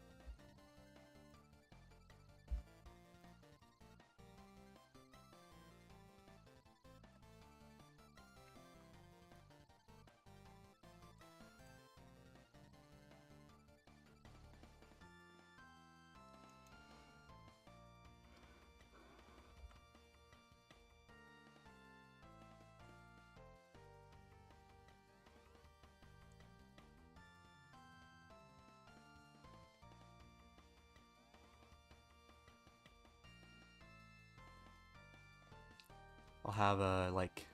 Speaker 1: I'll have a like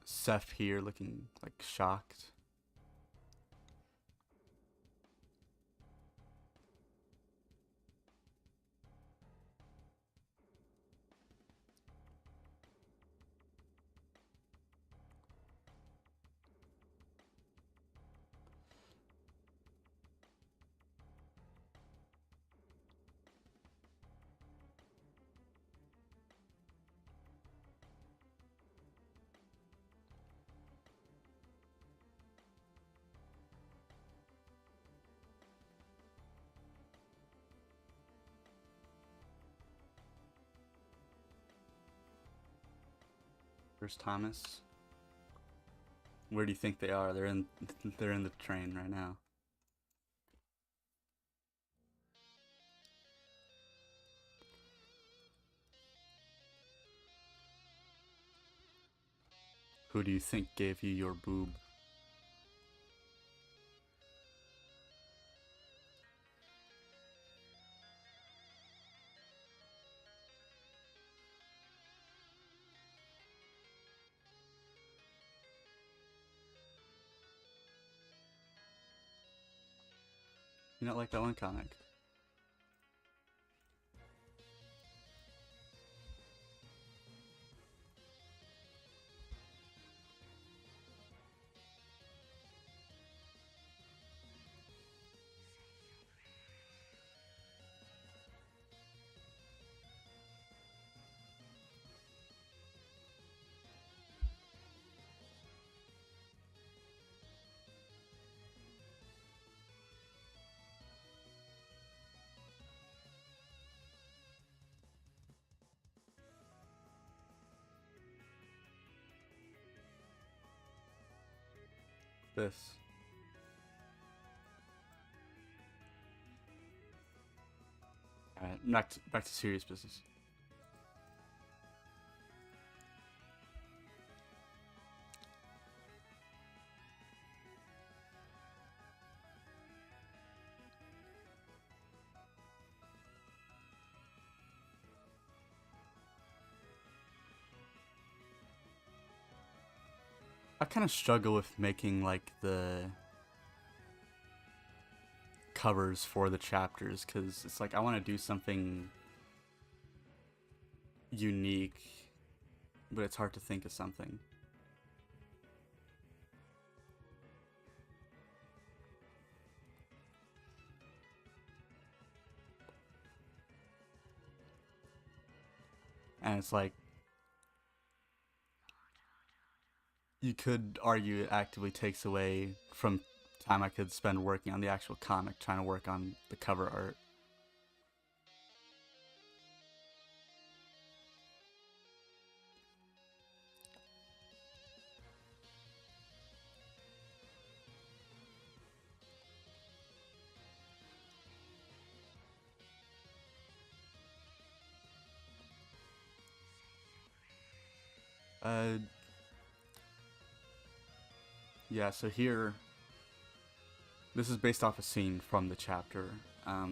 Speaker 1: Seth here looking like shocked. There's Thomas. Where do you think they are? They're in the train right now. Who do you think gave you your boob? You not like that one comic? This. Alright, back to serious business. I kind of struggle with making like the covers for the chapters because it's like I want to do something unique, but it's hard to think of something. And it's like, you could argue it actively takes away from time I could spend working on the actual comic, trying to work on the cover art. Yeah, so here, this is based off a scene from the chapter. I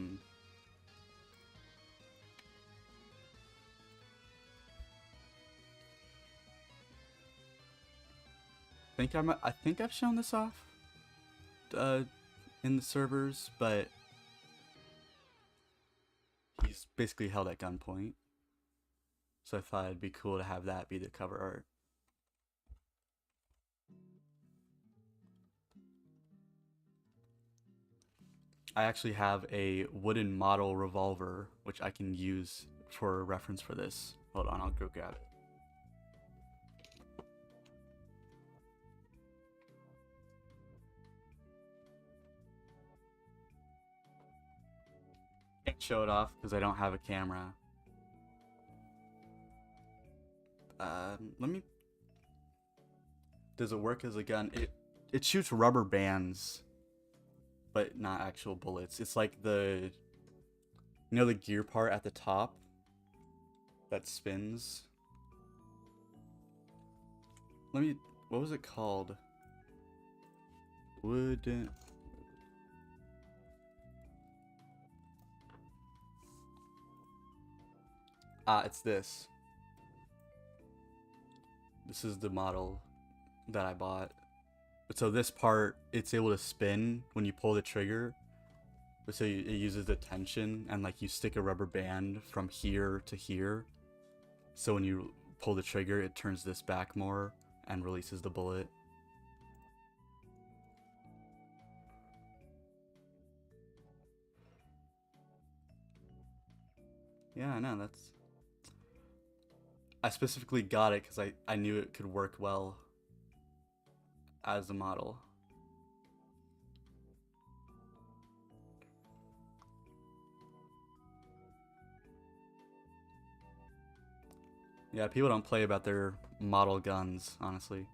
Speaker 1: think I've shown this off in the servers, but he's basically held at gunpoint. So I thought it'd be cool to have that be the cover art. I actually have a wooden model revolver, which I can use for reference for this. Hold on, I'll go grab it. Can't show it off because I don't have a camera. Let me... Does it work as a gun? It shoots rubber bands, but not actual bullets. It's like the... You know the gear part at the top? That spins? Let me... What was it called? Wooden... Ah, it's this. This is the model that I bought. So this part, it's able to spin when you pull the trigger. So it uses the tension, and like you stick a rubber band from here to here. So when you pull the trigger, it turns this back more and releases the bullet. Yeah, I know, that's... I specifically got it because I knew it could work well as a model. Yeah, people don't play about their model guns, honestly.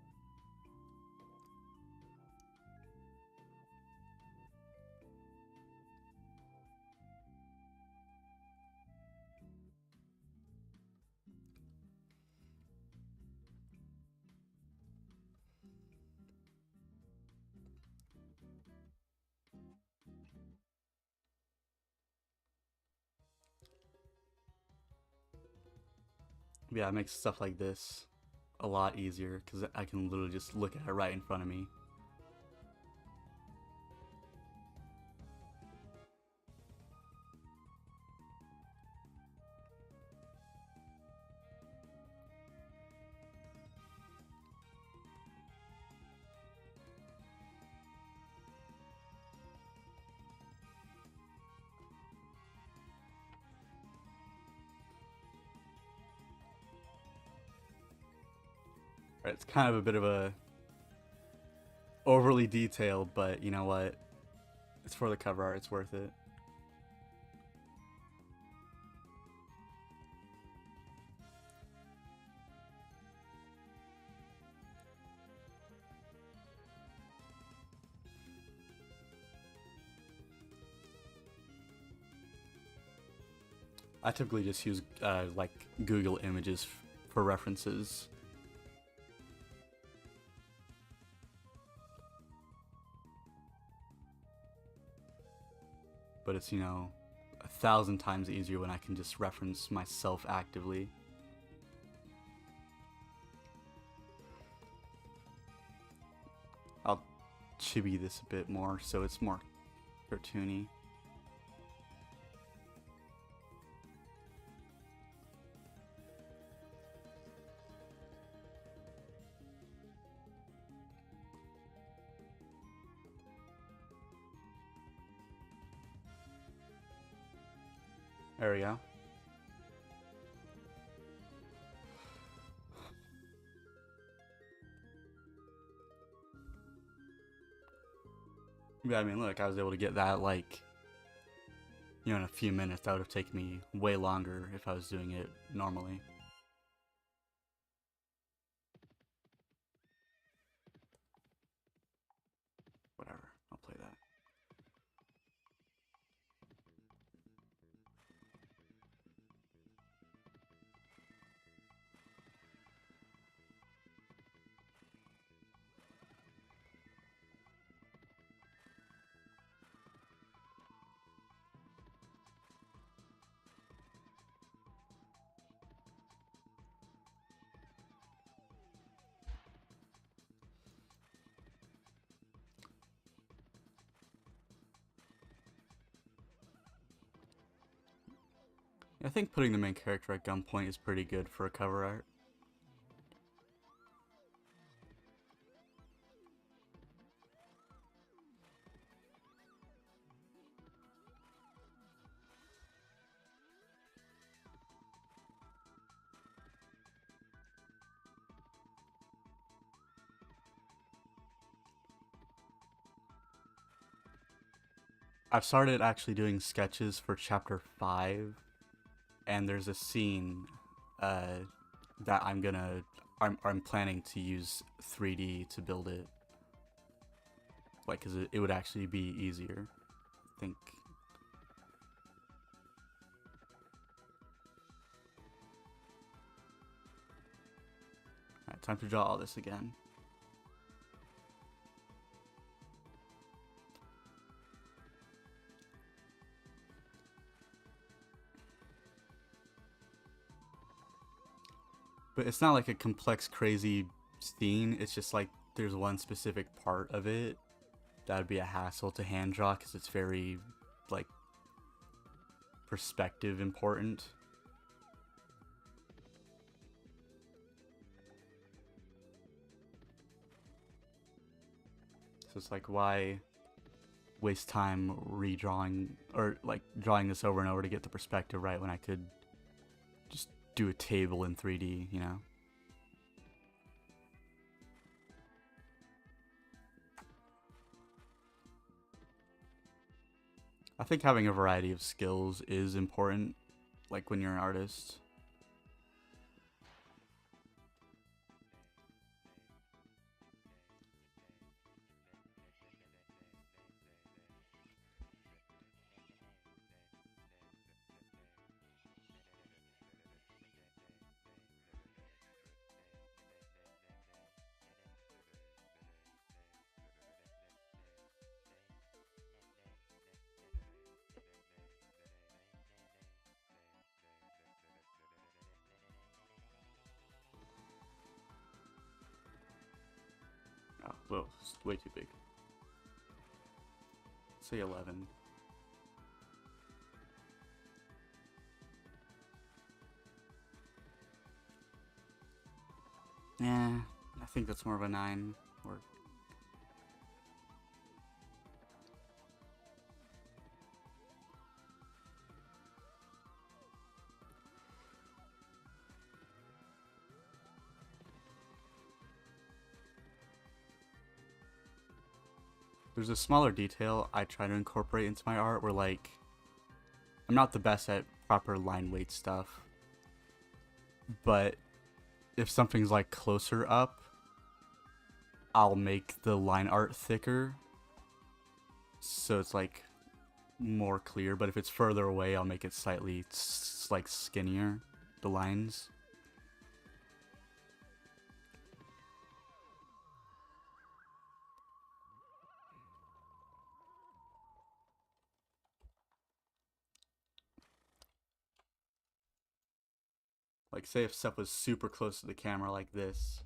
Speaker 1: Yeah, it makes stuff like this a lot easier because I can literally just look at it right in front of me. Right, it's kind of a bit of a overly detailed, but you know what? It's for the cover art, it's worth it. I typically just use like Google Images for references. But it's, you know, 1,000 times easier when I can just reference myself actively. I'll chibi this a bit more so it's more cartoony. There we go. Yeah, I mean, look, I was able to get that, like, you know, in a few minutes. That would have taken me way longer if I was doing it normally. Whatever, I'll play that. I think putting the main character at gunpoint is pretty good for a cover art. I've started actually doing sketches for chapter 5, and there's a scene that I'm planning to use 3D to build it, like, because it would actually be easier, I think. Alright, time to draw all this again. But it's not like a complex, crazy scene. It's just like there's one specific part of it that would be a hassle to hand draw because it's very like perspective important. So it's like, why waste time redrawing or like drawing this over and over to get the perspective right when I could just do a table in 3D, you know? I think having a variety of skills is important, like when you're an artist. Oh, whoa, it's way too big. Say 11. Yeah, I think that's more of a 9 or there's a smaller detail I try to incorporate into my art where, like, I'm not the best at proper line weight stuff, but if something's like closer up, I'll make the line art thicker so it's like more clear, but if it's further away, I'll make it slightly like skinnier, the lines. Like, say if stuff was super close to the camera like this,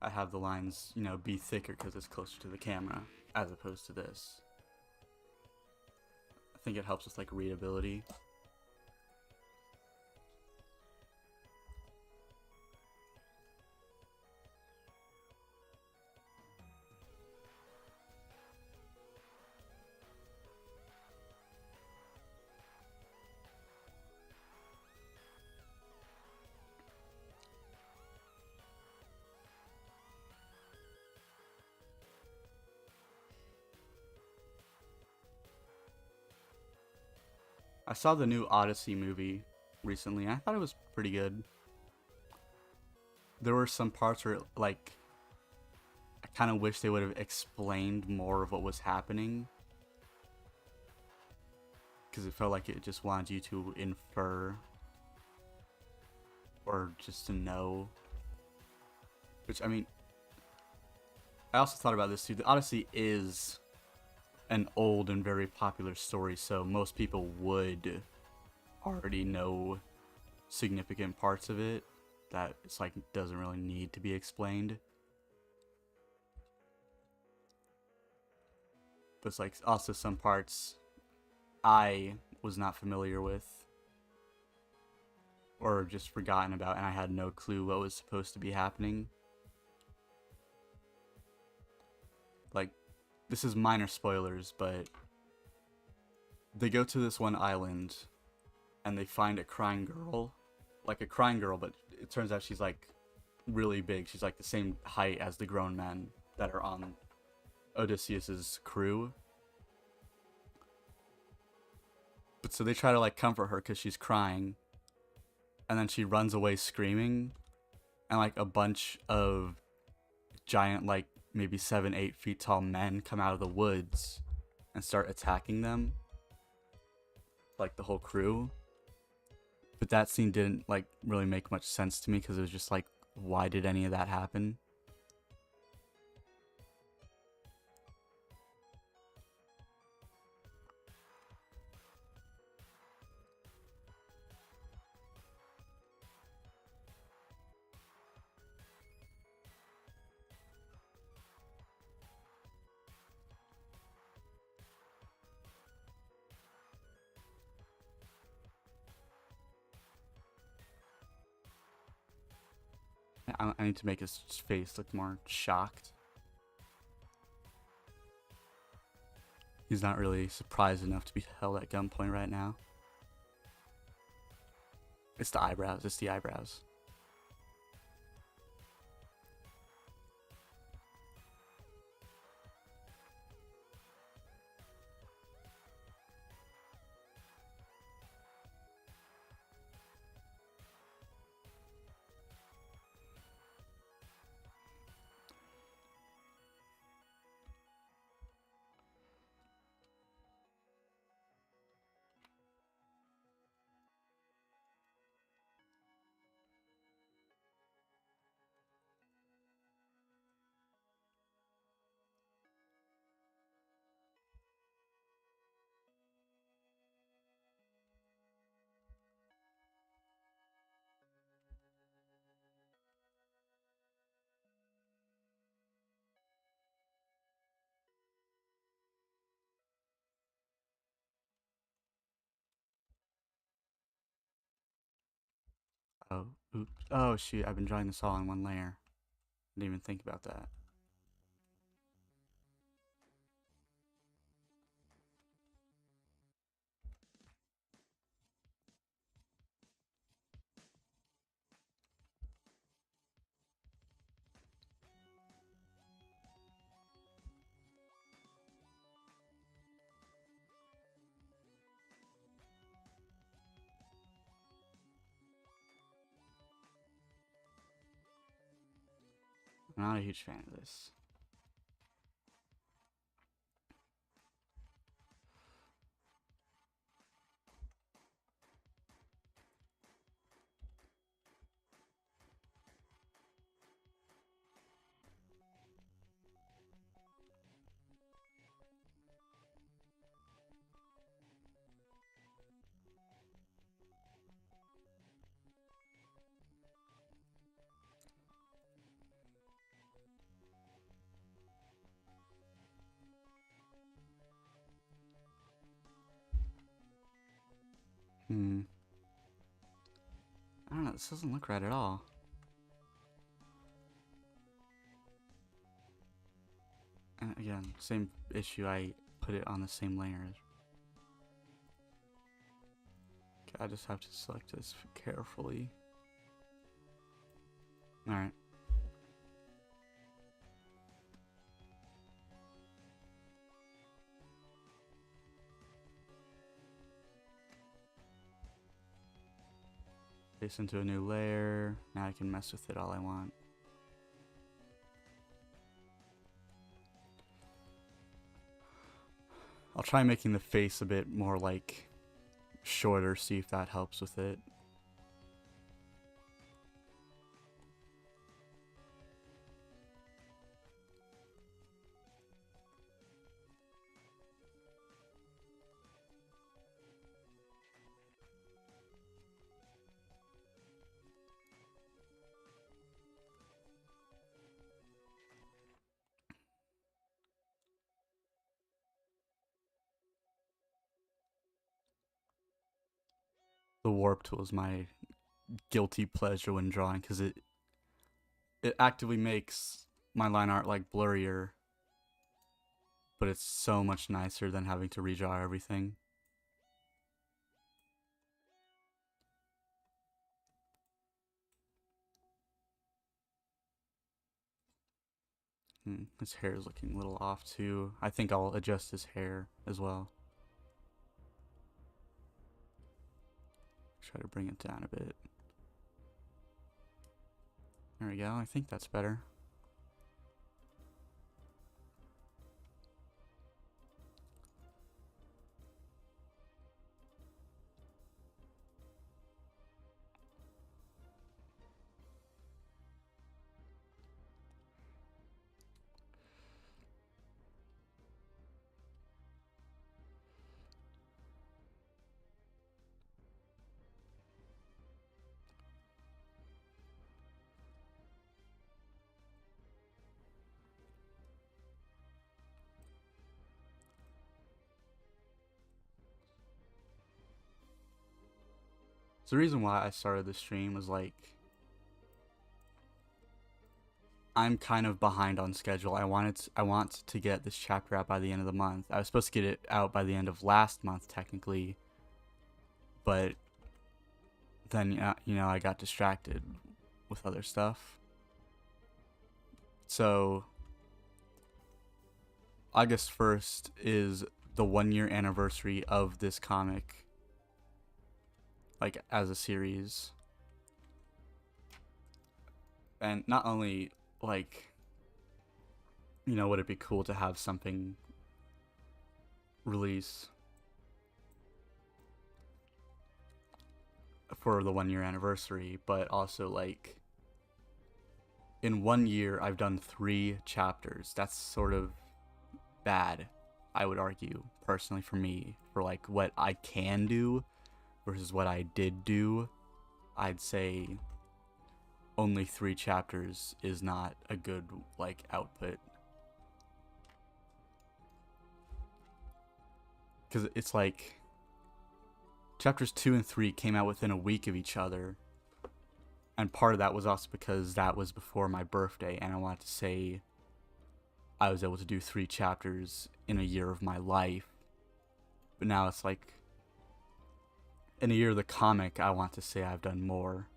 Speaker 1: I have the lines, you know, be thicker because it's closer to the camera, as opposed to this. I think it helps with, like, readability. I saw the new Odyssey movie recently, and I thought it was pretty good. There were some parts where, like, I kind of wish they would have explained more of what was happening, because it felt like it just wanted you to infer or just to know. Which, I mean, I also thought about this too. The Odyssey is an old and very popular story, so most people would already know significant parts of it that it's like doesn't really need to be explained. But it's like also some parts I was not familiar with or just forgotten about, and I had no clue what was supposed to be happening. Like, this is minor spoilers, but they go to this one island and they find a crying girl. Like a crying girl, but it turns out she's like really big. She's like the same height as the grown men that are on Odysseus's crew. But so they try to like comfort her because she's crying. And then she runs away screaming. And like a bunch of giant, like maybe 7-8 feet tall men come out of the woods and start attacking them, like the whole crew. But that scene didn't like really make much sense to me because it was just like, why did any of that happen? I need to make his face look more shocked. He's not really surprised enough to be held at gunpoint right now. It's the eyebrows. It's the eyebrows. Oh, oops. Oh, shoot. I've been drawing this all in one layer. Didn't even think about that. I'm not a huge fan of this. I don't know. This doesn't look right at all. And again, same issue. I put it on the same layer. Okay, I just have to select this carefully. Alright. Paste into a new layer. Now I can mess with it all I want. I'll try making the face a bit more like shorter, see if that helps with it. The warp tool is my guilty pleasure when drawing because it actively makes my line art like blurrier, but it's so much nicer than having to redraw everything. His hair is looking a little off too. I think I'll adjust his hair as well. Try to bring it down a bit. There we go. I think that's better. So the reason why I started this stream was like, I'm kind of behind on schedule. I want to get this chapter out by the end of the month. I was supposed to get it out by the end of last month technically, but then I got distracted with other stuff. So August 1st is the 1-year anniversary of this comic, like as a series. And not only like, would it be cool to have something release for the 1-year anniversary, but also like in 1 year I've done 3 chapters. That's sort of bad, I would argue, personally, for me, for like what I can do versus what I did do. I'd say only 3 chapters is not a good like output, because it's like chapters 2 and 3 came out within a week of each other, and part of that was also because that was before my birthday, and I wanted to say I was able to do 3 chapters in a year of my life. But now it's like in a year of the comic, I want to say I've done more.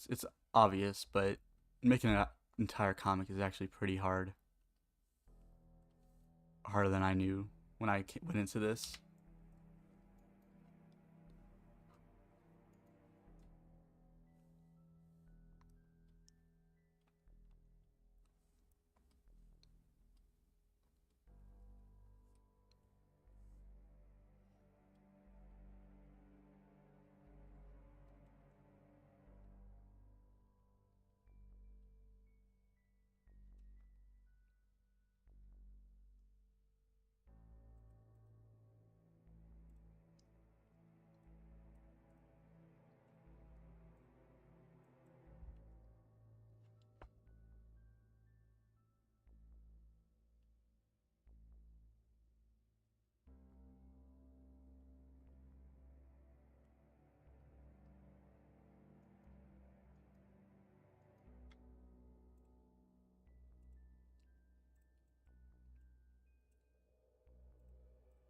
Speaker 1: It's obvious, but making an entire comic is actually pretty hard. Harder than I knew when I went into this.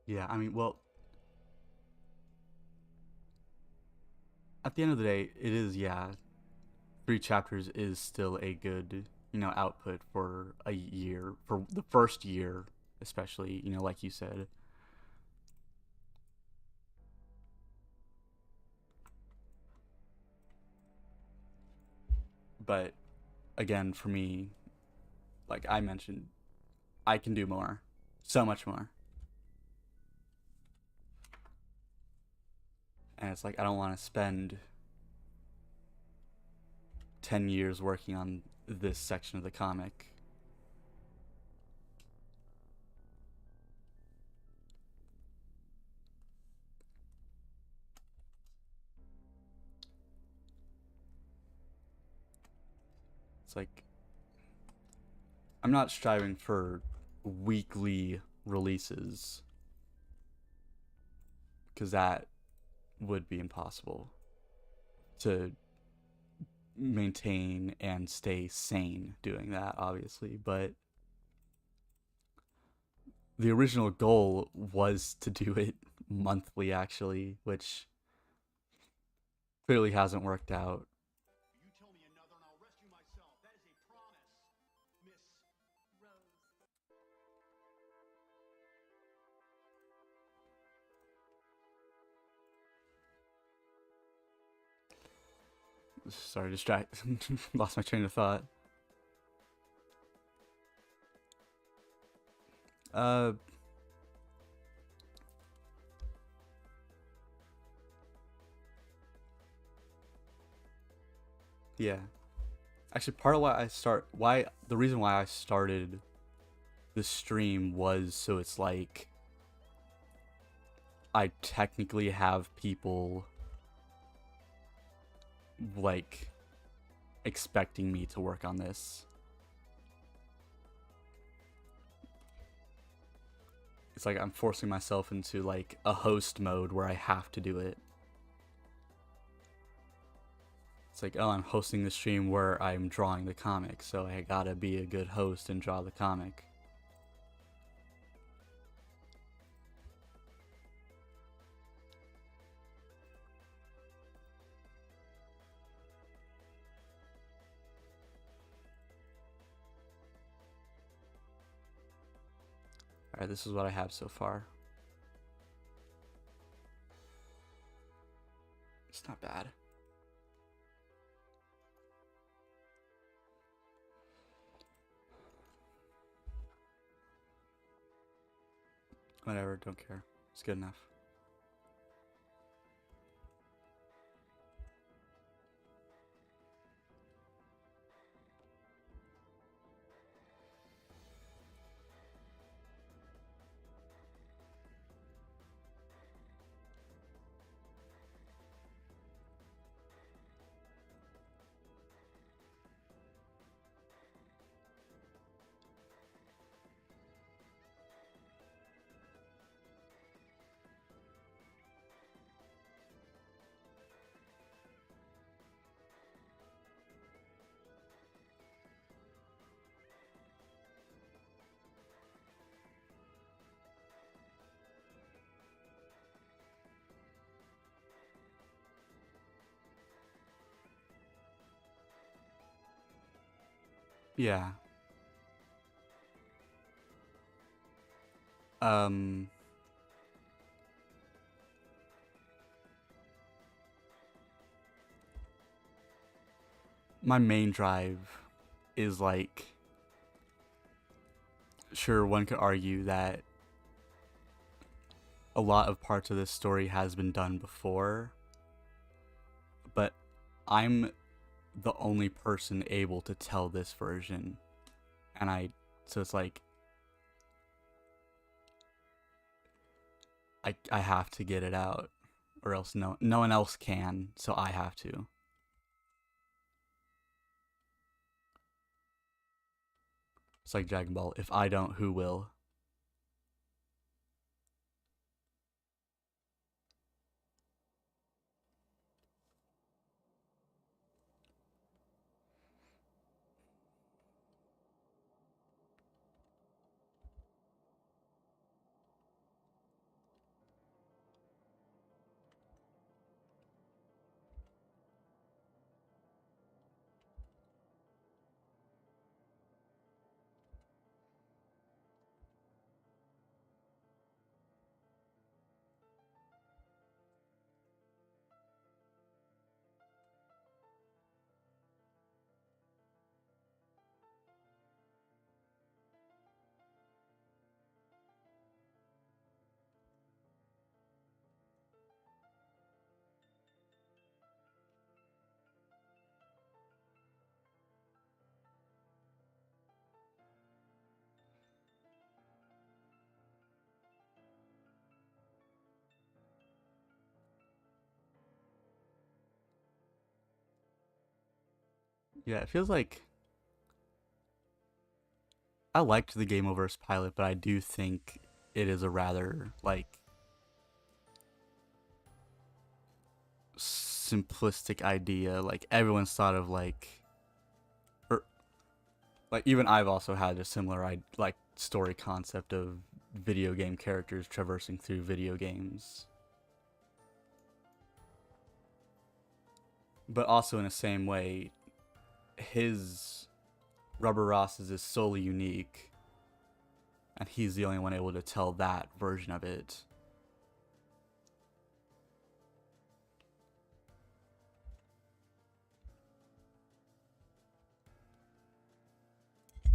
Speaker 1: Yeah, I mean, well, at the end of the day, it is, yeah, 3 chapters is still a good, output for a year, for the first year, especially, like you said. But again, for me, like I mentioned, I can do more. So much more. And it's like I don't want to spend 10 years working on this section of the comic. It's like I'm not striving for weekly releases, because that would be impossible to maintain and stay sane doing that, obviously. But the original goal was to do it monthly, actually, which clearly hasn't worked out.
Speaker 2: You tell me another and I'll rescue myself. That is a promise, Miss Rose.
Speaker 1: Sorry, lost my train of thought. Uh, yeah. Actually, part of the reason why I started the stream was so it's like I technically have people like expecting me to work on this. It's like I'm forcing myself into like a host mode where I have to do it. It's like, oh, I'm hosting the stream where I'm drawing the comic, so I gotta be a good host and draw the comic. Alright, this is what I have so far. It's not bad. Whatever, don't care. It's good enough. Yeah. My main drive is like, sure, one could argue that a lot of parts of this story has been done before, but I'm the only person able to tell this version, and so it's like I have to get it out, or else no one else can, so I have to. It's like Dragon Ball. If I don't, who will? Yeah, it feels like I liked the Game Over's pilot, but I do think it is a rather like simplistic idea. Like everyone's thought of or like even I've also had a similar like story concept of video game characters traversing through video games, but also in the same way, his Rubber Ross's is solely unique, and he's the only one able to tell that version of it.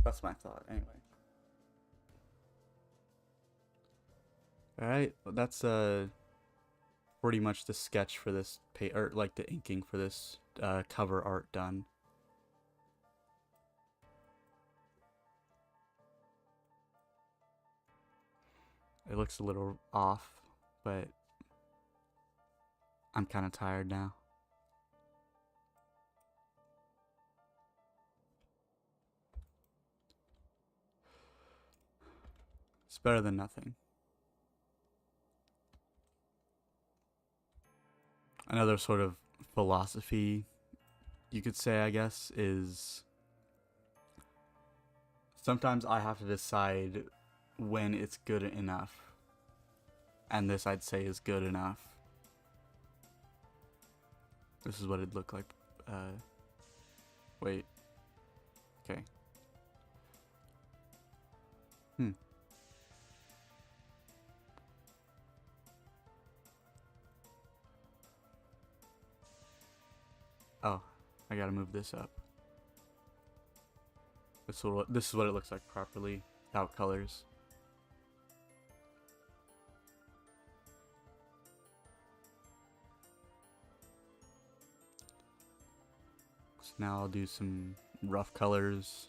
Speaker 1: That's my thought, anyway. All right, well, that's pretty much the sketch for this or like the inking for this cover art done. It looks a little off, but I'm kind of tired now. It's better than nothing. Another sort of philosophy, you could say, I guess, is sometimes I have to decide when it's good enough. And this, I'd say, is good enough. This is what it'd look like. Wait. Okay. Oh, I gotta move this up. This is what it looks like properly, without colors. So now I'll do some rough colors.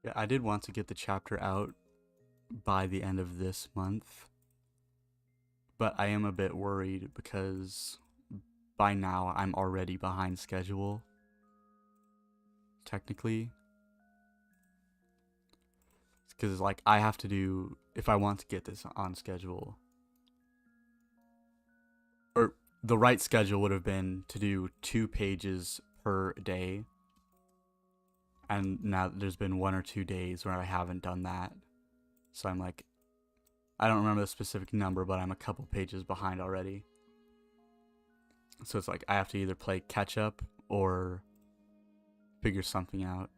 Speaker 1: Yeah, I did want to get the chapter out by the end of this month, but I am a bit worried because by now I'm already behind schedule, technically. Because, like, I have to do, if I want to get this on schedule, or the right schedule would have been to do 2 pages per day. And now there's been 1 or 2 days where I haven't done that. So I'm like, I don't remember the specific number, but I'm a couple pages behind already. So it's like I have to either play catch up or figure something out.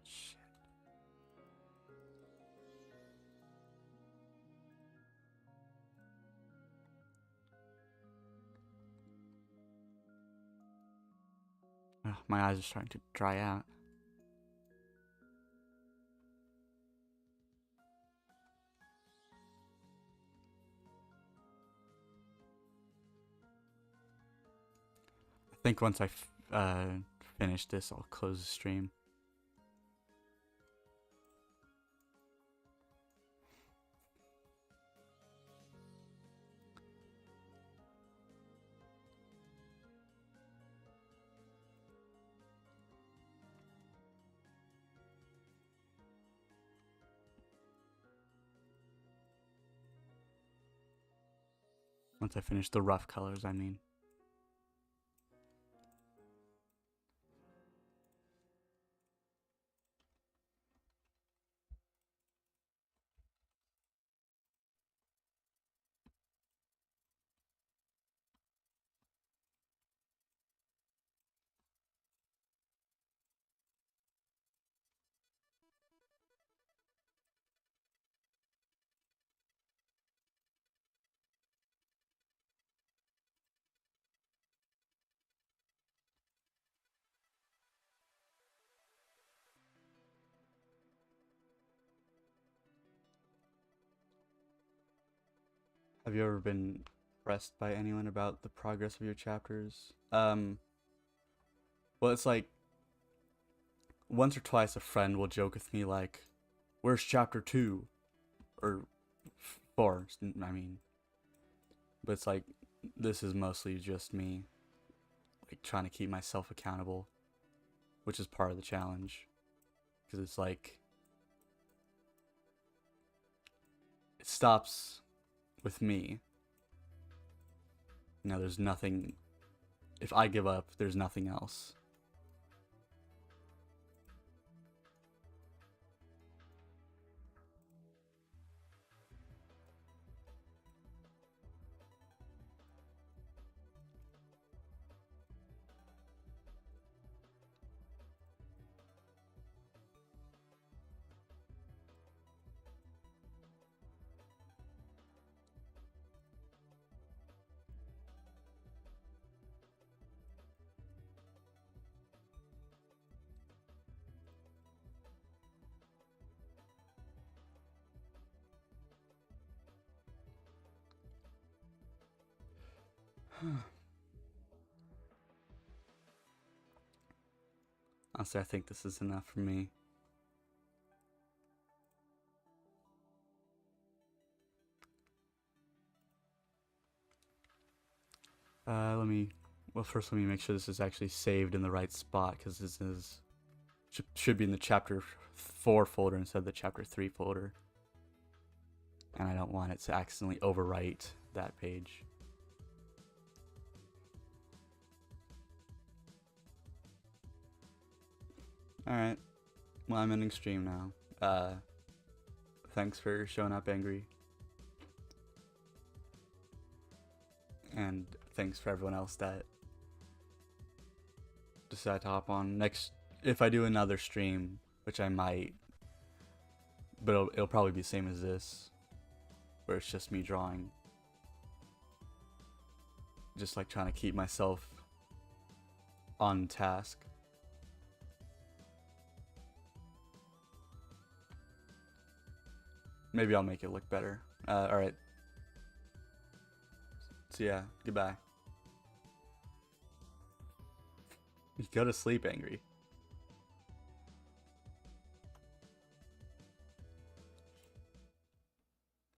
Speaker 1: Shit. Ugh, my eyes are starting to dry out. I think once I finish this, I'll close the stream. Once I finish the rough colors, I mean. Have you ever been pressed by anyone about the progress of your chapters? Well, it's like once or twice a friend will joke with me like, "Where's chapter 2?" or 4, I mean. But it's like, this is mostly just me, like, trying to keep myself accountable, which is part of the challenge. Because it's like, it stops with me. You know, there's nothing, if I give up, there's nothing else. Honestly, I think this is enough for me. Well, first let me make sure this is actually saved in the right spot, because this is, should be in the chapter 4 folder instead of the chapter 3 folder. And I don't want it to accidentally overwrite that page. Alright, well, I'm ending stream now. Thanks for showing up, Angry. And thanks for everyone else that decided to hop on. Next, if I do another stream, which I might, but it'll probably be the same as this, where it's just me drawing. Just like trying to keep myself on task. Maybe I'll make it look better. Alright. So yeah, goodbye. Go to sleep, Angry.